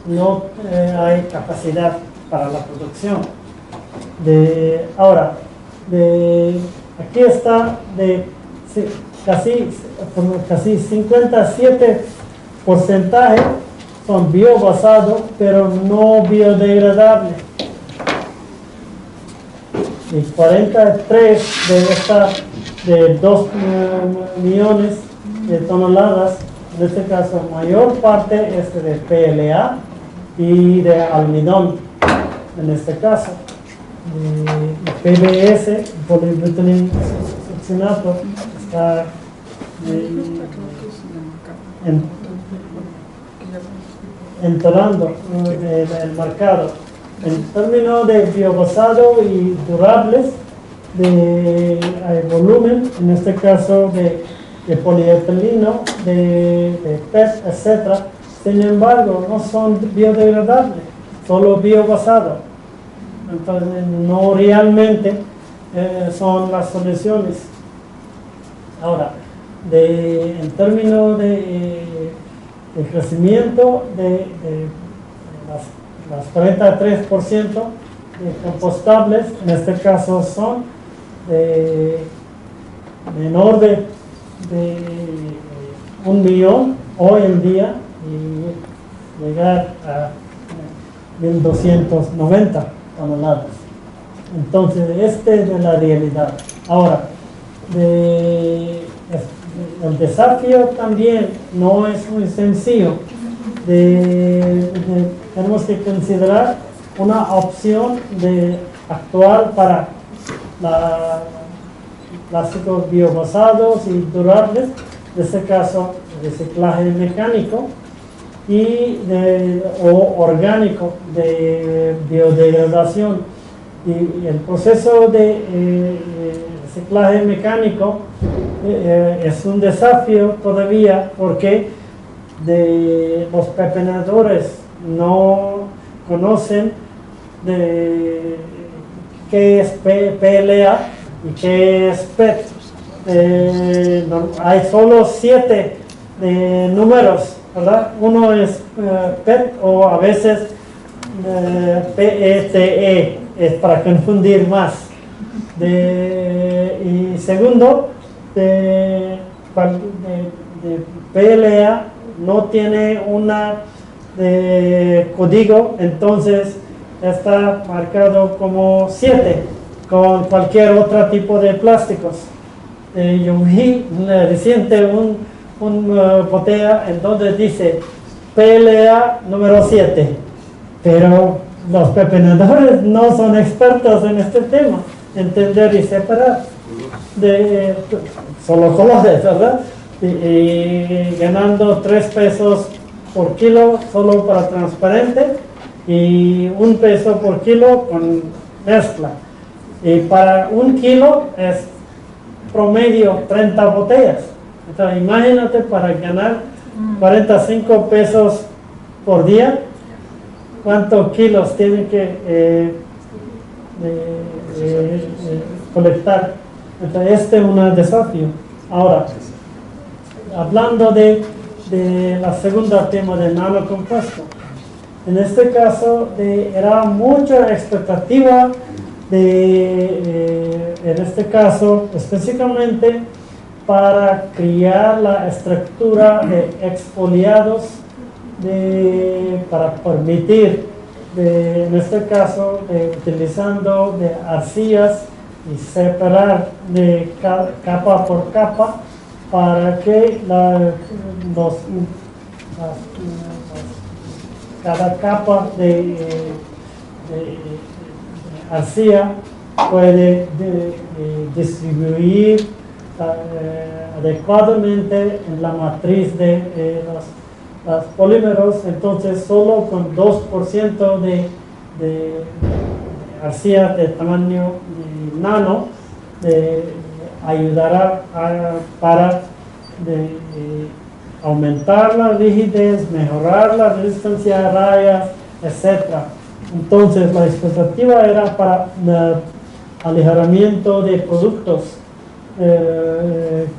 no hay capacidad para la producción. Aquí está casi 57% son biobasados, pero no biodegradables. Y 43 de 2 millones de toneladas, en este caso, mayor parte es de PLA y de almidón, en este caso. PBS, polibutyleno succinato, está entrando el mercado. En términos de biobasado y durables, de volumen, en este caso de polietileno, de PET, etc. Sin embargo, no son biodegradables, solo biobasados. Entonces, no realmente son las soluciones. Ahora, en términos de crecimiento de las 33% de compostables, en este caso son menor de 1 millón hoy en día y llegar a 1.290 toneladas. Entonces, este es de la realidad. Ahora, el desafío también no es muy sencillo. Tenemos que considerar una opción actual para plásticos biobasados y durables, en este caso reciclaje mecánico o orgánico de biodegradación. Y el proceso de reciclaje mecánico es un desafío todavía porque los pepenadores no conocen qué es PLA y qué es PET. Hay solo 7 números, ¿verdad? Uno es PET o a veces PETE, es para confundir más. Y segundo, de PLA no tiene una código, entonces está marcado como 7 con cualquier otro tipo de plásticos. Yo vi reciente un botella en donde dice pelea número 7. Pero los pepinadores no son expertos en este tema, entender y separar. Solo colores, ¿verdad? Y ganando 3 pesos por kilo solo para transparente y 1 peso por kilo con mezcla. Y para 1 kilo es promedio 30 botellas. Entonces imagínate, para ganar 45 pesos por día, ¿cuántos kilos tiene que colectar? Entonces este es un desafío. Ahora, hablando de la segunda tema de nanocompuesto, en este caso era mucha expectativa en este caso específicamente para criar la estructura de exfoliados para permitir en este caso utilizando de arcillas y separar de capa por capa para que cada capa de arcilla puede distribuir adecuadamente en la matriz de los polímeros. Entonces solo con 2% de arcilla de tamaño nano ayudará para aumentar la rigidez, mejorar la resistencia a rayas, etc. Entonces la expectativa era para aligeramiento de productos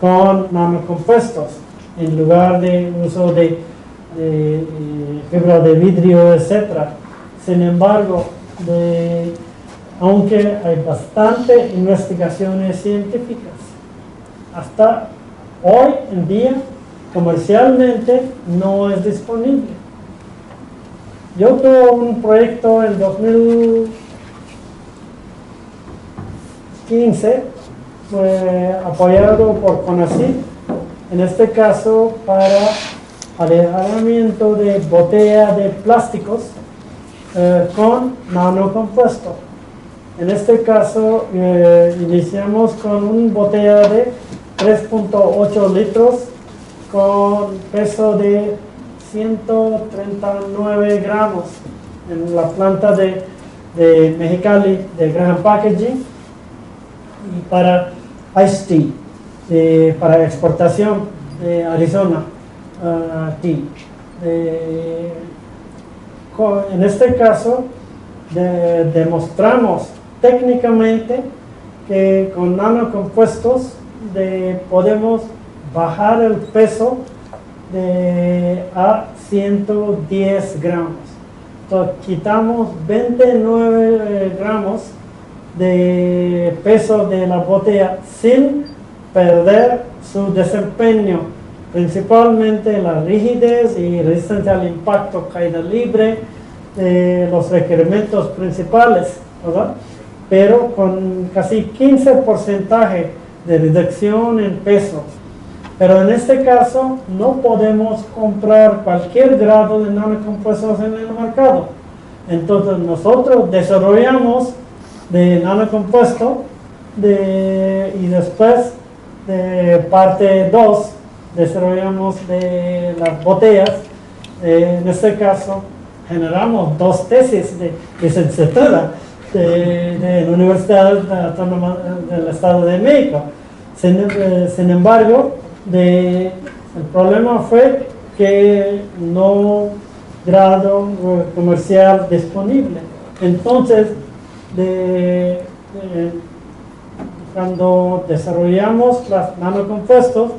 con nanocompuestos en lugar de uso de fibra de vidrio, etc. Sin embargo, aunque hay bastante investigaciones científicas, hasta hoy en día comercialmente no es disponible. Yo tuve un proyecto en 2015, apoyado por CONACYT, en este caso para aligeramiento de botella de plásticos con nanocompuesto. En este caso iniciamos con una botella de 3.8 litros con peso de 139 gramos en la planta de Mexicali de Graham Packaging, y para Ice Tea, para exportación de Arizona Tea. En este caso demostramos técnicamente que con nanocompuestos podemos bajar el peso a 110 gramos. Entonces, quitamos 29 gramos de peso de la botella sin perder su desempeño, principalmente la rigidez y resistencia al impacto, caída libre, los requerimientos principales, ¿verdad? Pero con casi 15% de reducción en peso. Pero en este caso no podemos comprar cualquier grado de nanocompuestos en el mercado. Entonces nosotros desarrollamos de nanocompuesto y después de parte 2 desarrollamos de las botellas. En este caso generamos 2 tesis de licenciatura de la Universidad Autónoma del Estado de México. Sin embargo, el problema fue que no grado comercial disponible. Entonces, cuando desarrollamos los nanocompuestos,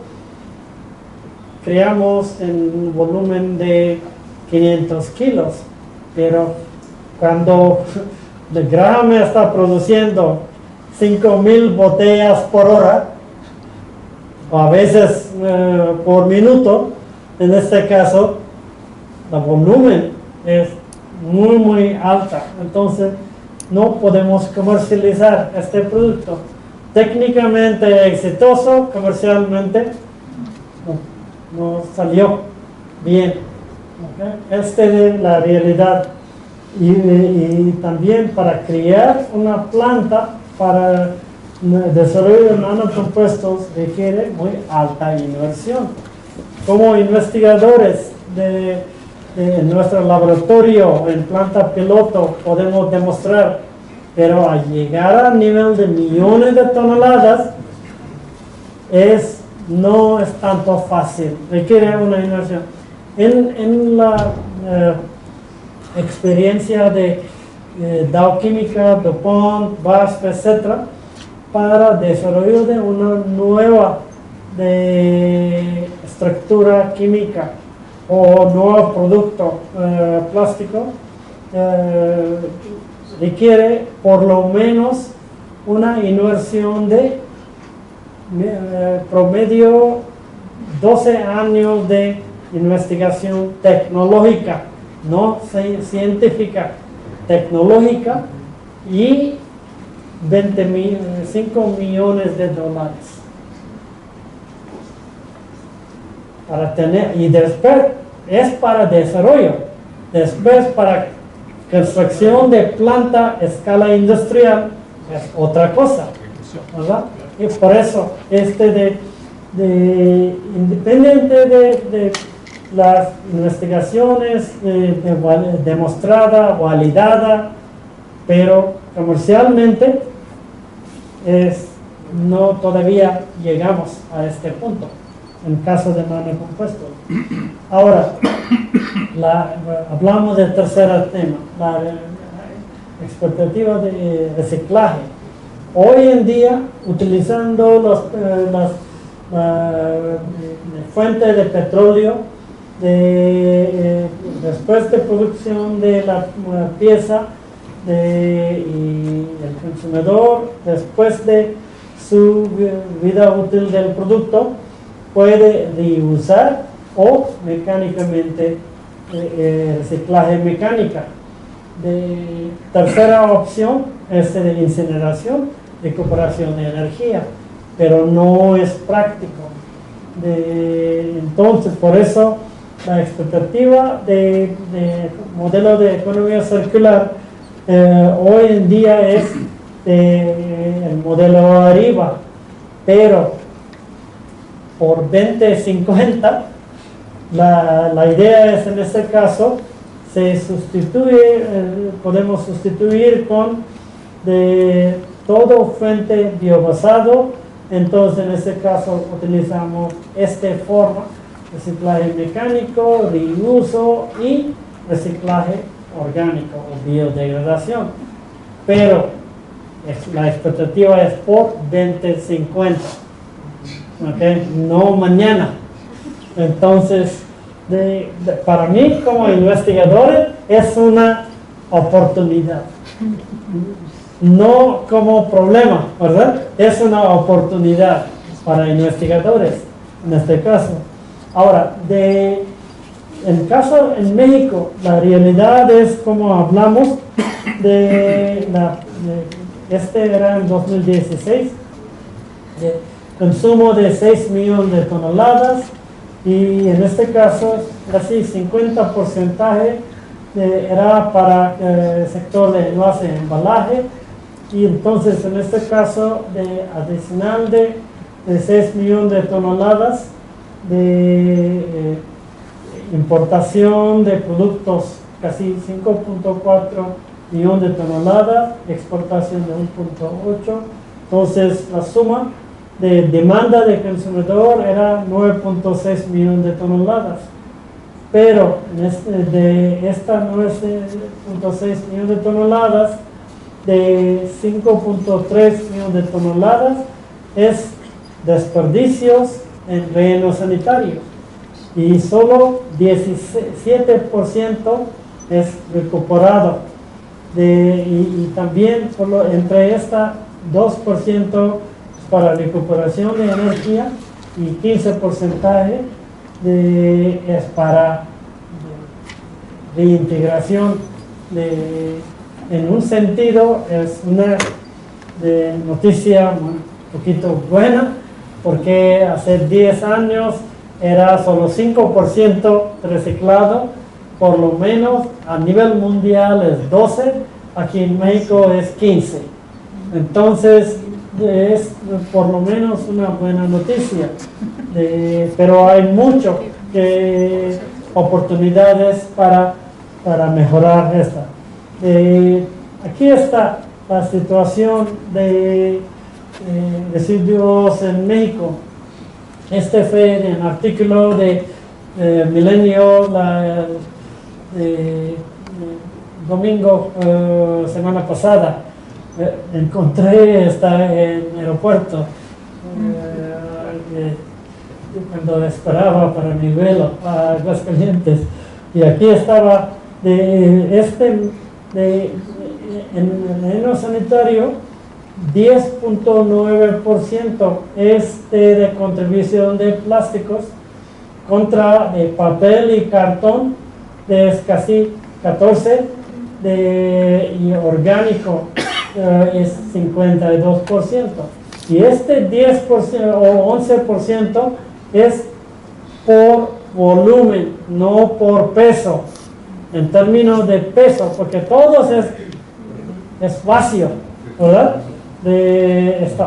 creamos en un volumen de 500 kilos, pero cuando el Graham está produciendo 5,000 botellas por hora, o a veces por minuto, en este caso, el volumen es muy alta. Entonces, no podemos comercializar este producto. Técnicamente exitoso, comercialmente no salió bien. Esta es la realidad. Y también para crear una planta para el desarrollo de nanocompuestos requiere muy alta inversión. Como investigadores de nuestro laboratorio en planta piloto podemos demostrar, pero al llegar al nivel de millones de toneladas no es tanto fácil, requiere una inversión. En la experiencia de Dow Química, DuPont, BASF, etc., para desarrollo de una nueva estructura química o nuevo producto plástico, requiere por lo menos una inversión de promedio 12 años de investigación tecnológica, no científica, tecnológica, y 25 millones de dólares para tener, y después es para desarrollo, después para construcción de planta a escala industrial es otra cosa, ¿verdad? Y por eso independiente de las investigaciones demostrada, validada, pero comercialmente no todavía llegamos a este punto en caso de nanocompuestos. Ahora, hablamos del tercer tema, la expectativa de reciclaje. Hoy en día, utilizando las fuentes de petróleo, después de producción de la pieza, y el consumidor, después de su vida útil del producto, puede reusar o mecánicamente reciclaje mecánica. Tercera opción es de incineración, recuperación de energía, pero no es práctico. Entonces, por eso la expectativa de modelo de economía circular hoy en día es el modelo arriba, pero por 2050 la idea es, en este caso, podemos sustituir con todo fuente biobasado. Entonces, en este caso, utilizamos esta forma: reciclaje mecánico, reuso y reciclaje orgánico o biodegradación. Pero la expectativa es por 2050, ¿okay? No mañana. Entonces, para mí como investigador es una oportunidad, no como problema, ¿verdad? Es una oportunidad para investigadores en este caso. Ahora, en México, la realidad es, como hablamos, este era en 2016, de consumo de 6 millones de toneladas, y en este caso casi 50% era para el sector de envase y embalaje, y entonces en este caso adicional de 6 millones de toneladas de importación de productos, casi 5.4 millones de toneladas, exportación de 1.8. Entonces la suma de demanda de consumidor era 9.6 millones de toneladas. Pero de estas 9.6 millones de toneladas, de 5.3 millones de toneladas es desperdicios en relleno sanitario, y solo 17% es recuperado. Y también entre esta 2% para recuperación de energía, y 15% es para reintegración. En un sentido es una noticia un poquito buena, porque hace 10 años era solo 5% reciclado, por lo menos a nivel mundial es 12, aquí en México es 15. Entonces es por lo menos una buena noticia, pero hay mucho oportunidades para mejorar esta. Aquí está la situación de residuos en México. Este fue un artículo de Milenio domingo, semana pasada. Encontré esta en el aeropuerto cuando esperaba para mi vuelo a Aguascalientes, y aquí estaba en el año sanitario 10.9% es de contribución de plásticos contra papel y cartón, es casi 14%, y orgánico es 52%, y este 10% o 11% es por volumen, no por peso, en términos de peso, porque todo es vacío, ¿verdad?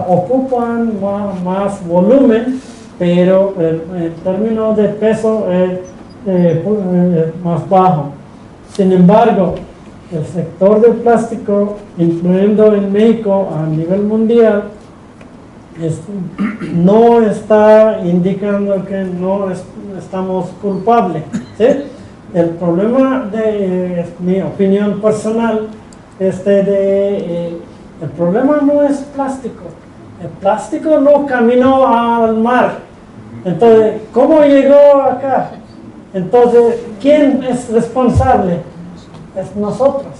Ocupan más volumen, pero en términos de peso es más bajo. Sin embargo, el sector del plástico, incluyendo en México a nivel mundial, no está indicando que no estamos culpables, ¿sí? El problema, es mi opinión personal, el problema no es plástico. El plástico no caminó al mar. Entonces, ¿cómo llegó acá? Entonces, ¿quién es responsable? Es nosotros.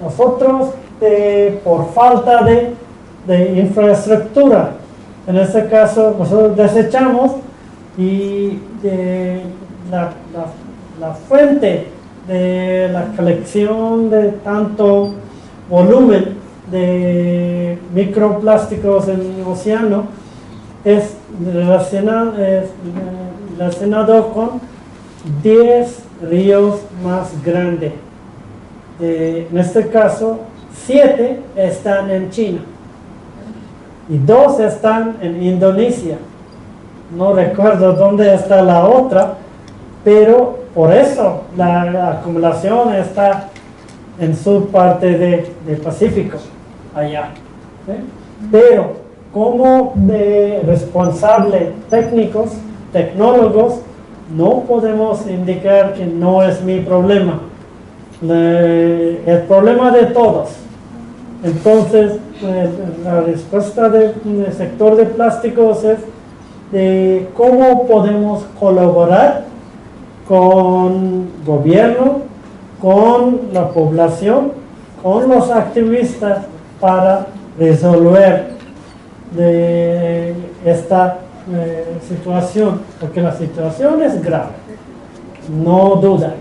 Nosotros por falta de infraestructura. En este caso, nosotros desechamos, y la fuente de la colección de tanto volumen de microplásticos en el océano es relacionado con 10 ríos más grandes. En este caso, 7 están en China y 2 están en Indonesia. No recuerdo dónde está la otra, pero por eso la acumulación está en su parte de Pacífico, allá. ¿Sí? Pero como responsable técnicos, tecnólogos, no podemos indicar que no es mi problema. El problema de todos. Entonces, la respuesta del sector de plásticos es de cómo podemos colaborar con gobierno, con la población, con los activistas para resolver esta situación, porque la situación es grave, no duda,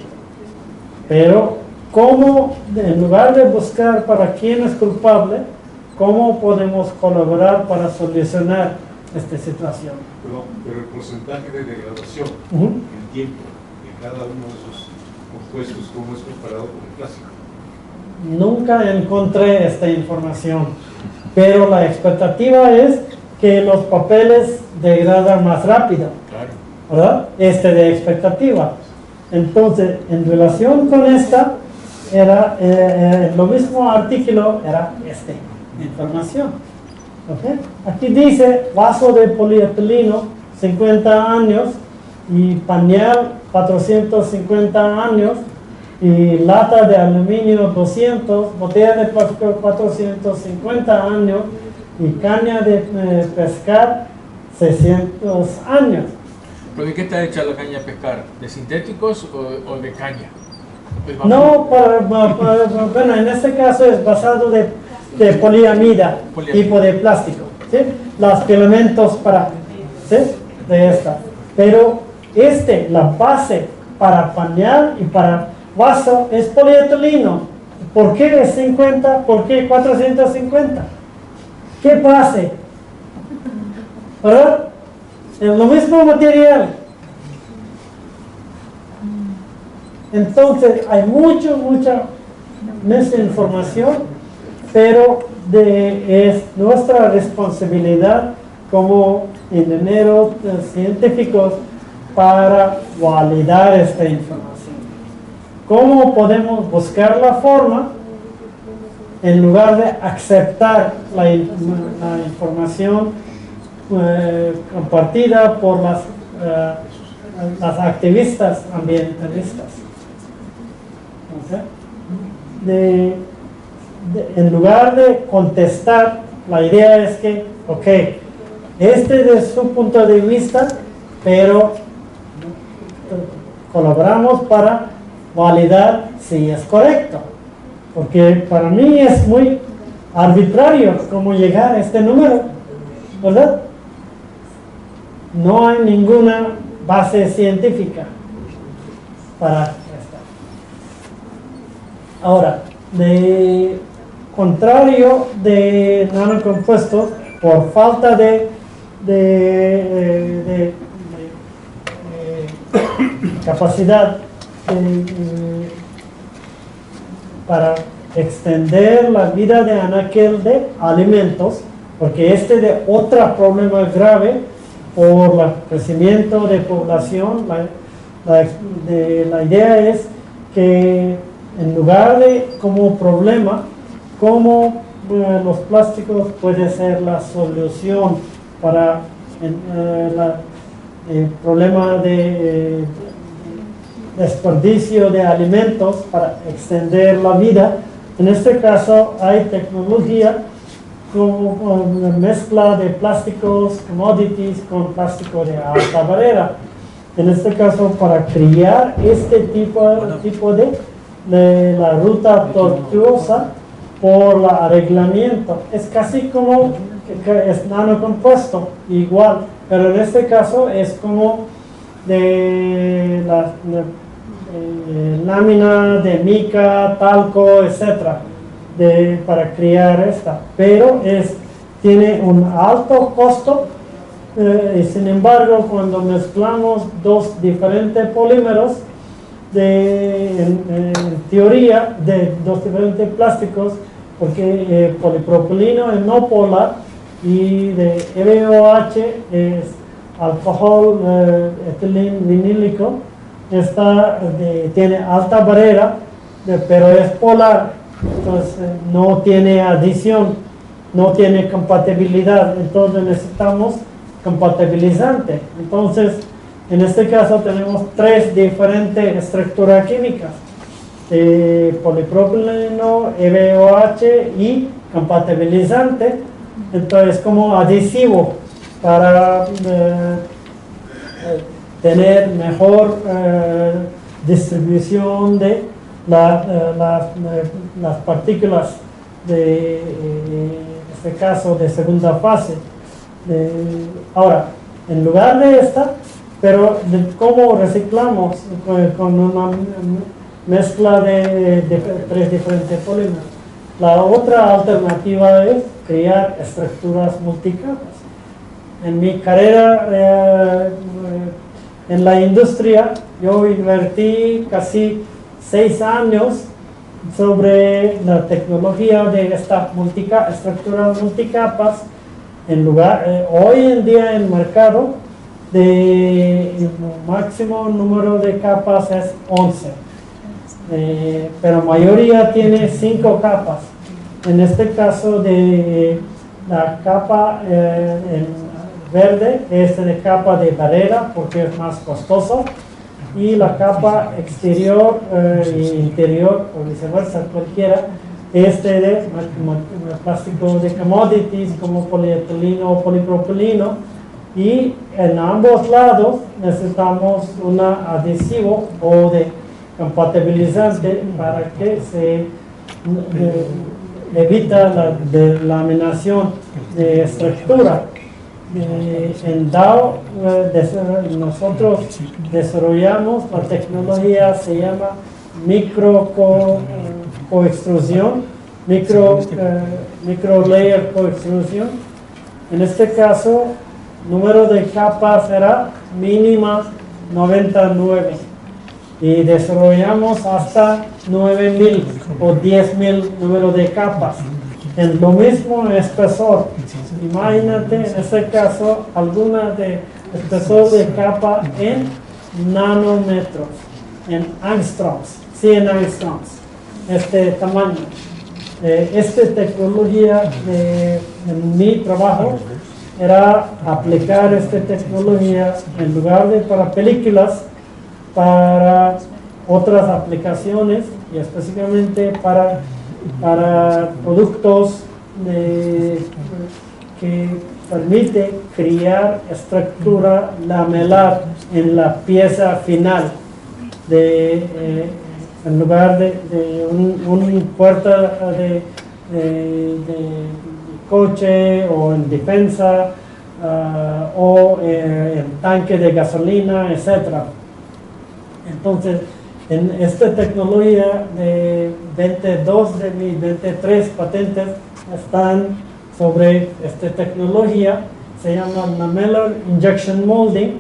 pero cómo, en lugar de buscar para quién es culpable, cómo podemos colaborar para solucionar esta situación. Pero el porcentaje de degradación, el tiempo de cada uno de esos compuestos, ¿cómo es comparado con el plástico? Nunca encontré esta información, pero la expectativa es que los papeles degradan más rápido, ¿verdad? De expectativa. Entonces, en relación con esta, era lo mismo artículo, era información. ¿Okay? Aquí dice vaso de polietileno 50 años y pañal 450 años y lata de aluminio 200, botella de plástico 450 años y caña de pescar 600 años. ¿Pero de qué está hecha la caña de pescar? ¿De sintéticos o de caña? No, bueno, en este caso es basado de poliamida, tipo de plástico, ¿sí? Los filamentos para, ¿sí? De esta. Pero la base para pañal y para vaso es polietileno. ¿Por qué es 50? ¿Por qué 450? ¿Qué base? ¿Verdad? Es lo mismo material. Entonces hay mucha misinformación, pero es nuestra responsabilidad como ingenieros científicos para validar esta información. ¿Cómo podemos buscar la forma en lugar de aceptar la información compartida por las activistas ambientalistas? ¿Okay? En lugar de contestar, la idea es que, ok, este es su punto de vista, pero colaboramos para validar si es correcto. Porque para mí es muy arbitrario cómo llegar a este número, ¿verdad? No hay ninguna base científica para esto. Ahora, de contrario de nanocompuestos, por falta de capacidad para extender la vida de anaquel de alimentos, porque de otro problema grave por el crecimiento de población. La idea es que en lugar de como problema, como los plásticos puede ser la solución para el problema de desperdicio de alimentos, para extender la vida. En este caso hay tecnología como una mezcla de plásticos, commodities, con plástico de alta barrera. En este caso, para criar este tipo de la ruta tortuosa por el arreglamiento. Es casi como que es nanocompuesto, igual, pero en este caso es como de la lámina de mica, talco, etcétera, para criar esta, pero tiene un alto costo, y sin embargo cuando mezclamos dos diferentes polímeros en teoría de dos diferentes plásticos, porque polipropileno es no polar y de EVOH es alcohol etileno vinílico, tiene alta barrera, pero es polar, entonces no tiene adición, no tiene compatibilidad, entonces necesitamos compatibilizante. Entonces en este caso tenemos tres diferentes estructuras químicas: polipropileno, EVOH y compatibilizante. Entonces como adhesivo para tener mejor distribución de las partículas de este caso de segunda fase. Ahora, en lugar de esta, pero cómo reciclamos con una mezcla de tres diferentes polímeros. La otra alternativa es crear estructuras multicapas. En mi carrera en la industria, yo invertí casi 6 años sobre la tecnología de esta estructura multicapas. Hoy en día en el mercado, el máximo número de capas es 11, pero mayoría tiene 5 capas. En este caso la capa en verde es de capa de barrera porque es más costoso, y la capa exterior e interior, o viceversa, cualquiera, de plástico de commodities como polietileno o polipropileno, y en ambos lados necesitamos un adhesivo o de compatibilizante para que se evita la delaminación de estructura. En DAO nosotros desarrollamos la tecnología, se llama coextrusión, micro layer coextrusión. En este caso, número de capas será mínima 99. y desarrollamos hasta 9.000 o 10.000 número de capas. En lo mismo espesor. Imagínate en este caso alguna de espesor de capa en nanómetros, en angstroms, 100 angstroms, este tamaño. Esta tecnología en mi trabajo era aplicar esta tecnología en lugar de para películas, para otras aplicaciones y específicamente para productos que permite crear estructura lamelar en la pieza final en lugar de un puerta de coche o en defensa o en tanque de gasolina, etc. Entonces, en esta tecnología de 22 de mis 23 patentes están sobre esta tecnología, se llama Lamellar Injection Molding,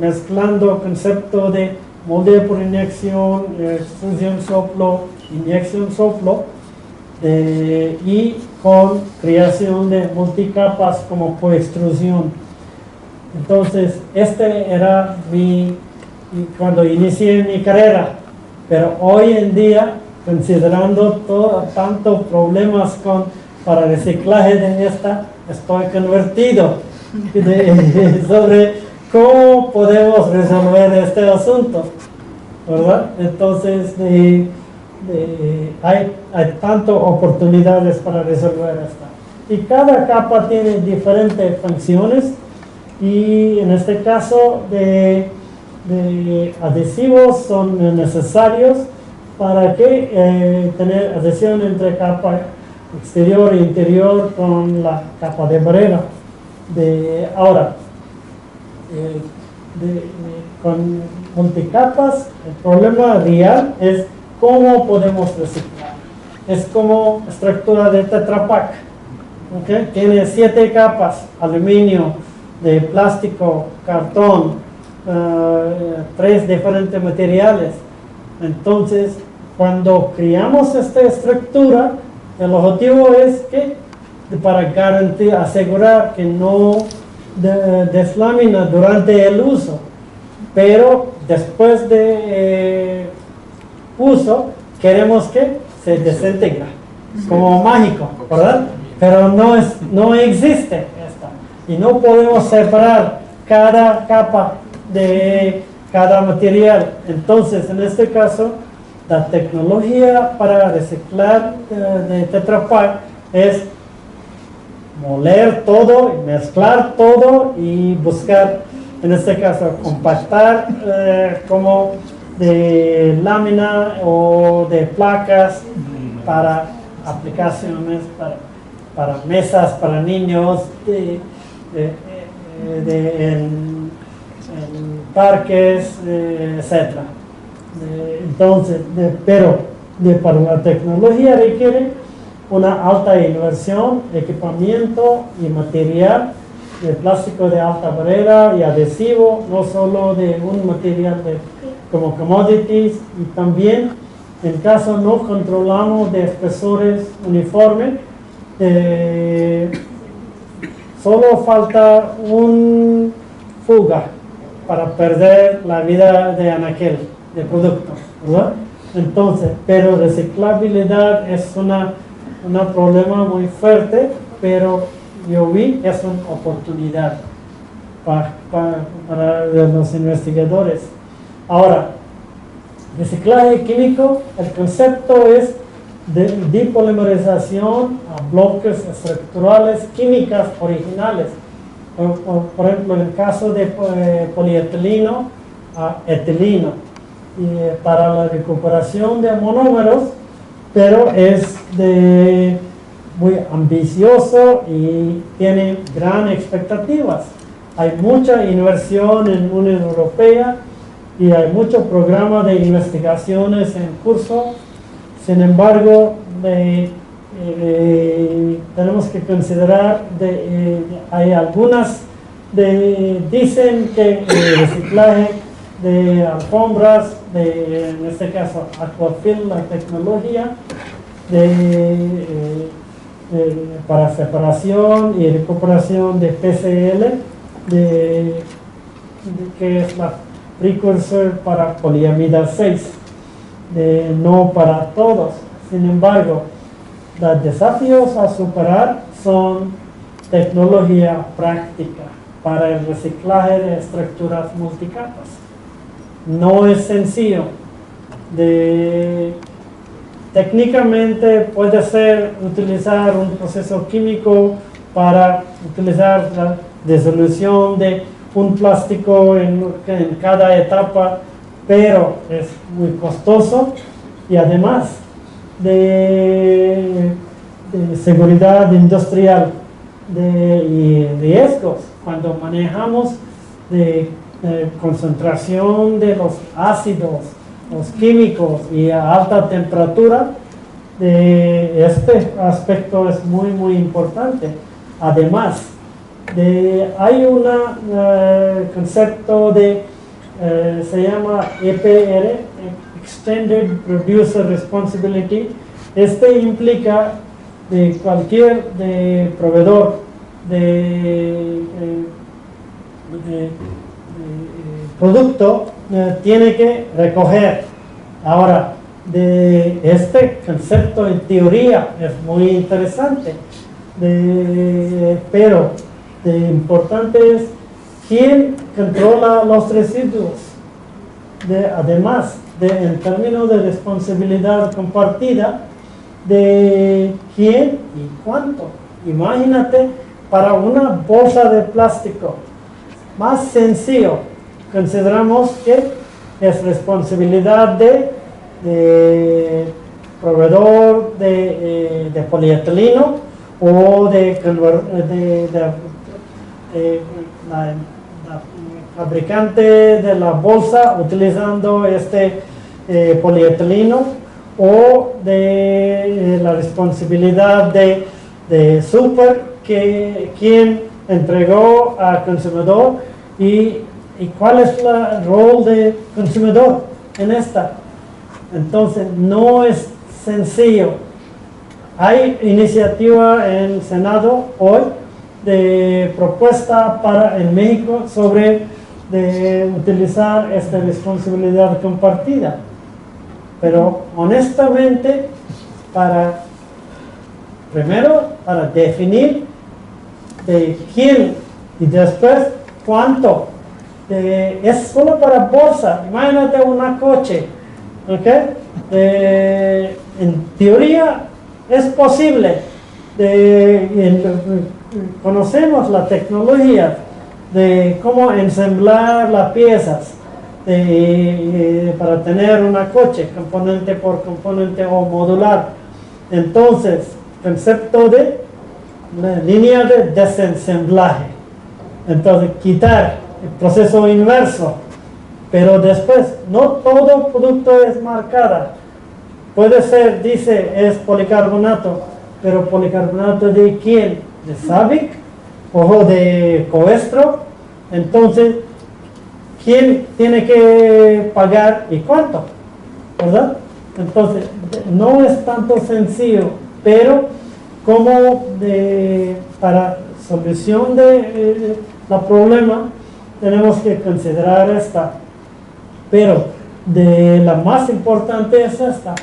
mezclando concepto de moldeo por inyección, extrusión soplo, inyección soplo, y con creación de multicapas como coextrusión. Entonces, este era cuando inicié mi carrera, pero hoy en día, considerando tantos problemas para reciclaje de estoy convertido sobre cómo podemos resolver este asunto, ¿verdad? Entonces, hay tantas oportunidades para resolver esta. Y cada capa tiene diferentes funciones, y en este caso de adhesivos son necesarios para que tener adhesión entre capa exterior e interior con la capa de barrera. Ahora, con multicapas, el problema real es cómo podemos reciclar. Es como estructura de Tetra Pak, ¿okay? Tiene 7 capas: aluminio, de plástico, cartón, 3 diferentes materiales. Entonces, cuando creamos esta estructura, el objetivo es que para asegurar que no deslamina durante el uso, pero después de uso queremos que se desintegra, como mágico, ¿verdad? Pero no existe esta, y no podemos separar cada capa de cada material. Entonces, en este caso, la tecnología para reciclar de Tetra Pak es moler todo, mezclar todo y buscar, en este caso, compactar como de lámina o de placas para aplicaciones para mesas para niños en parques, etc. Entonces, para la tecnología requiere una alta inversión, equipamiento y material de plástico de alta barrera y adhesivo, no solo de un material como commodities, y también en caso no controlamos de espesores uniformes, solo falta un fuga para perder la vida de anaquel, de producto, ¿verdad? Entonces, pero reciclabilidad es un problema muy fuerte, pero yo vi es una oportunidad para los investigadores. Ahora, reciclaje químico, el concepto es de depolimerización a bloques estructurales químicas originales. Por ejemplo, en el caso de polietileno a etileno, para la recuperación de monómeros, pero es muy ambicioso y tiene grandes expectativas. Hay mucha inversión en la Unión Europea y hay muchos programas de investigaciones en curso. Sin embargo, tenemos que considerar hay algunas dicen que el reciclaje de alfombras, en este caso Aquafil, la tecnología para separación y recuperación de PCL, que es la precursor para poliamida 6, no para todos. Sin embargo, los desafíos a superar son tecnología práctica para el reciclaje de estructuras multicapas. No es sencillo. Técnicamente puede ser utilizar un proceso químico para utilizar la disolución de un plástico en cada etapa, pero es muy costoso y además de seguridad industrial y riesgos cuando manejamos de concentración de los ácidos, los químicos y a alta temperatura. Este aspecto es muy importante. Además, hay un concepto se llama EPR, Extended Producer Responsibility. Este implica de cualquier proveedor de producto tiene que recoger. Ahora, este concepto en teoría es muy interesante, pero lo importante es quién controla los residuos. Además, en términos de responsabilidad compartida, de quién y cuánto. Imagínate, para una bolsa de plástico más sencillo, consideramos que es responsabilidad de proveedor de polietileno o de fabricante de la bolsa utilizando este polietileno, o de la responsabilidad de Super, quien entregó al consumidor, y cuál es el rol del consumidor en esta. Entonces no es sencillo. Hay iniciativa en el Senado hoy de propuesta en México sobre utilizar esta responsabilidad compartida. Pero honestamente, primero para definir de quién y después cuánto. Es solo para bolsa. Imagínate una coche, ¿ok? En teoría es posible. Conocemos la tecnología de cómo ensamblar las piezas para tener una coche, componente por componente o modular. Entonces, concepto de línea de desensamblaje. Entonces, quitar el proceso inverso, pero después no todo producto es marcada. Puede ser, dice, es policarbonato, pero policarbonato ¿de quién? ¿De Sabic o de Coestro? Entonces, ¿quién tiene que pagar y cuánto? ¿Verdad? Entonces, no es tanto sencillo, pero como para solución de la problema tenemos que considerar esta. Pero la más importante es esta.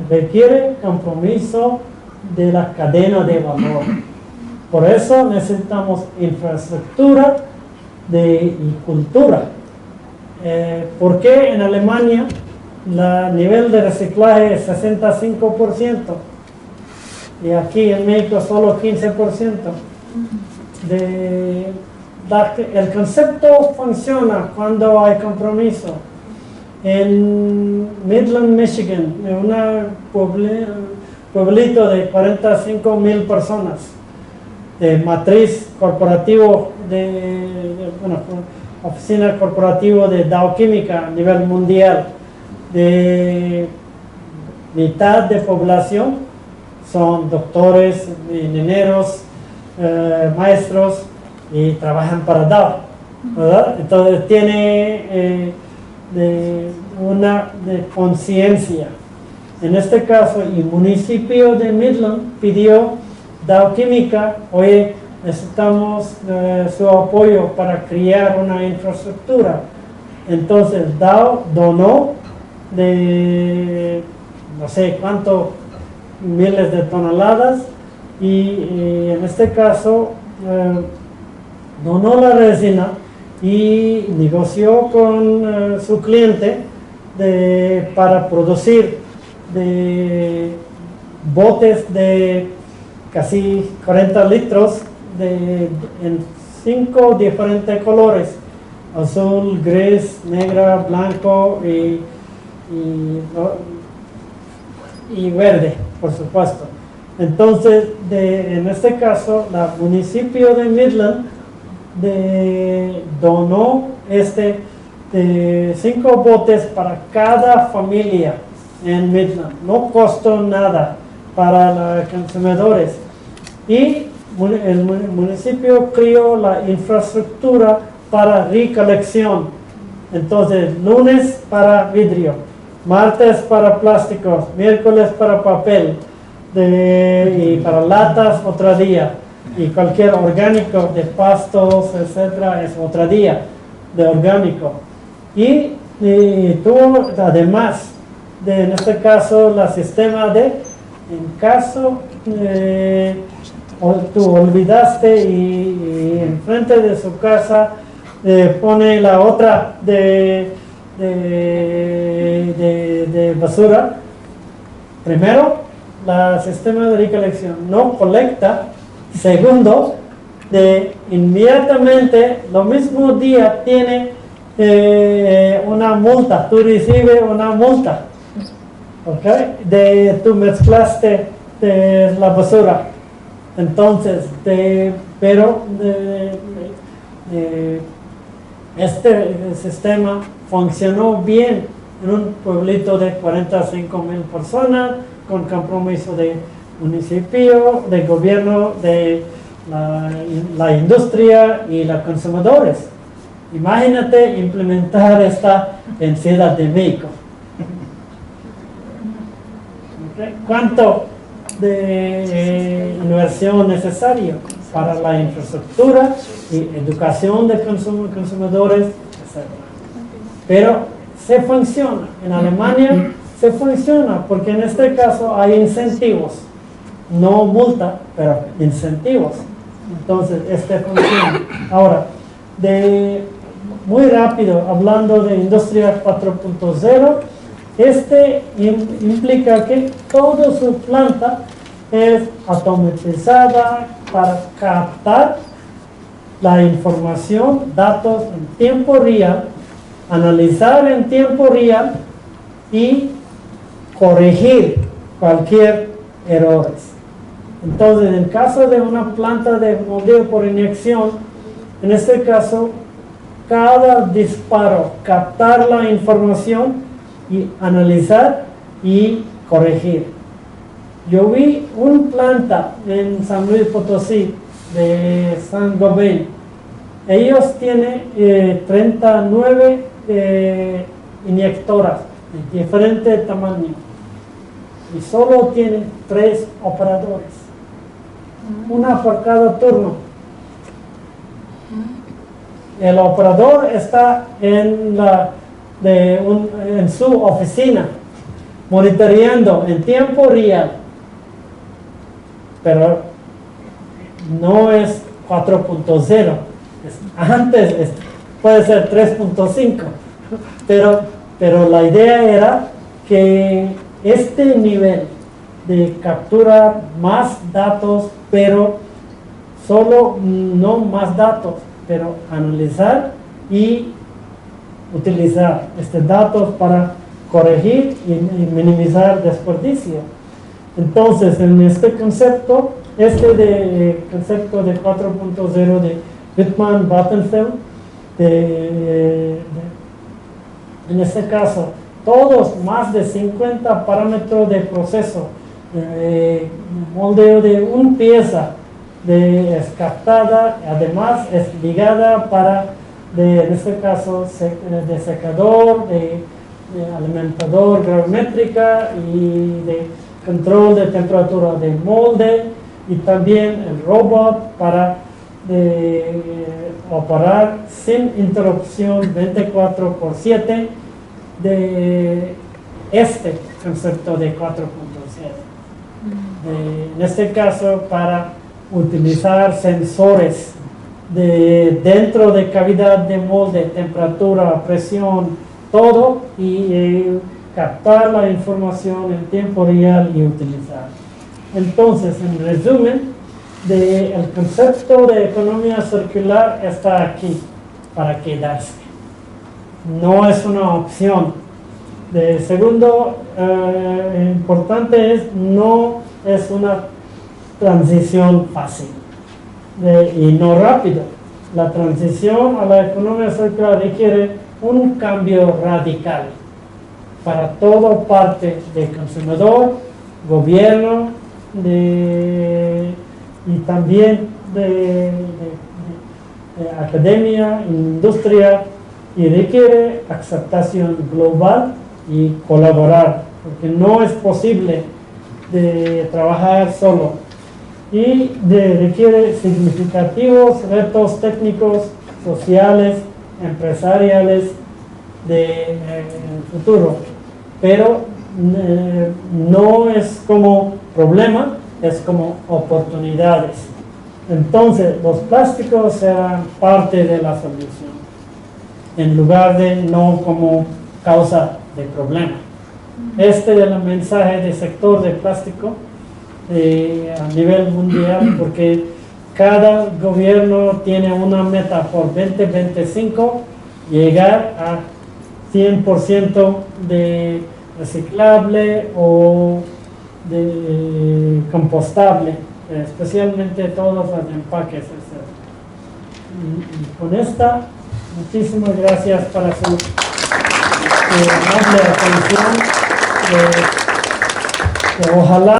Requiere compromiso de la cadena de valor. Por eso necesitamos infraestructura y cultura. ¿Por qué en Alemania el nivel de reciclaje es 65% y aquí en México solo 15%? El concepto funciona cuando hay compromiso. En Midland, Michigan, en un pueblito de 45,000 personas, matriz corporativo oficina corporativa de Dow Química a nivel mundial, de mitad de población son doctores, ingenieros, maestros y trabajan para Dow. ¿verdad? Entonces tiene una conciencia. En este caso, el municipio de Midland pidió Dow Química, oye, necesitamos su apoyo para crear una infraestructura. Entonces Dow donó de no sé cuánto miles de toneladas y en este caso donó la resina y negoció con su cliente para producir de botes de casi 40 litros en 5 diferentes colores: azul, gris, negra, blanco y verde, por supuesto. Entonces, en este caso, el municipio de Midland donó 5 botes para cada familia en Midland. No costó nada para los consumidores. Y el municipio creó la infraestructura para recolección. Entonces, lunes para vidrio, martes para plásticos, miércoles para papel, y para latas otro día, y cualquier orgánico de pastos, etcétera, es otro día de orgánico. Y tuvo además en este caso el sistema en caso tú olvidaste y enfrente de su casa pone la otra de basura. Primero, el sistema de recolección no colecta. Segundo, inmediatamente, lo mismo día tiene una multa. Tú recibes una multa, ¿ok? Tú mezclaste la basura. Entonces, este sistema funcionó bien en un pueblito de 45,000 personas, con compromiso de municipio, de gobierno, de la industria y los consumidores. Imagínate implementar esta en Ciudad de México. ¿Okay? ¿Cuánto de inversión necesario para la infraestructura y educación de consumidores, etc.? Pero se funciona. En Alemania se funciona porque en este caso hay incentivos, no multa, pero incentivos. Entonces, funciona. Ahora, muy rápido, hablando de Industria 4.0, implica que toda su planta es automatizada para captar la información, datos en tiempo real, analizar en tiempo real y corregir cualquier error. Entonces, en el caso de una planta de moldeo por inyección, en este caso, cada disparo, captar la información y analizar y corregir. Yo vi una planta en San Luis Potosí, de San Gobel. Ellos tienen 39 inyectoras de diferente tamaño y solo tienen 3 operadores, una por cada turno. El operador está en su oficina monitoreando en tiempo real, pero no es 4.0, antes puede ser 3.5, pero la idea era que este nivel de capturar más datos, pero no más datos, pero analizar y utilizar estos datos para corregir y minimizar desperdicio. Entonces, en este concepto, concepto de 4.0 de Wittmann Vattenfeld, en este caso, todos más de 50 parámetros de proceso, moldeo de una pieza es captada, además es ligada para en este caso, de secador, de alimentador gravimétrica y de control de temperatura de molde, y también el robot para operar sin interrupción 24/7 de este concepto de 4.0. En este caso, para utilizar sensores dentro de cavidad de molde, temperatura, presión, todo, y captar la información en tiempo real y utilizar. Entonces, en resumen, el concepto de economía circular está aquí para quedarse. No es una opción. De segundo, importante es, no es una transición fácil y no rápido. La transición a la economía circular requiere un cambio radical para toda parte del consumidor, gobierno y también de academia, industria, y requiere aceptación global y colaborar, porque no es posible de trabajar solo, y requiere significativos retos técnicos, sociales, empresariales en el futuro, pero no es como problema, es como oportunidades. Entonces los plásticos serán parte de la solución en lugar de no como causa de problema. Este es el mensaje del sector de plástico a nivel mundial, porque cada gobierno tiene una meta por 2025 llegar a 100% de reciclable o de compostable, especialmente todos los empaques, etc. Y con esta, muchísimas gracias para su amable atención. Ojalá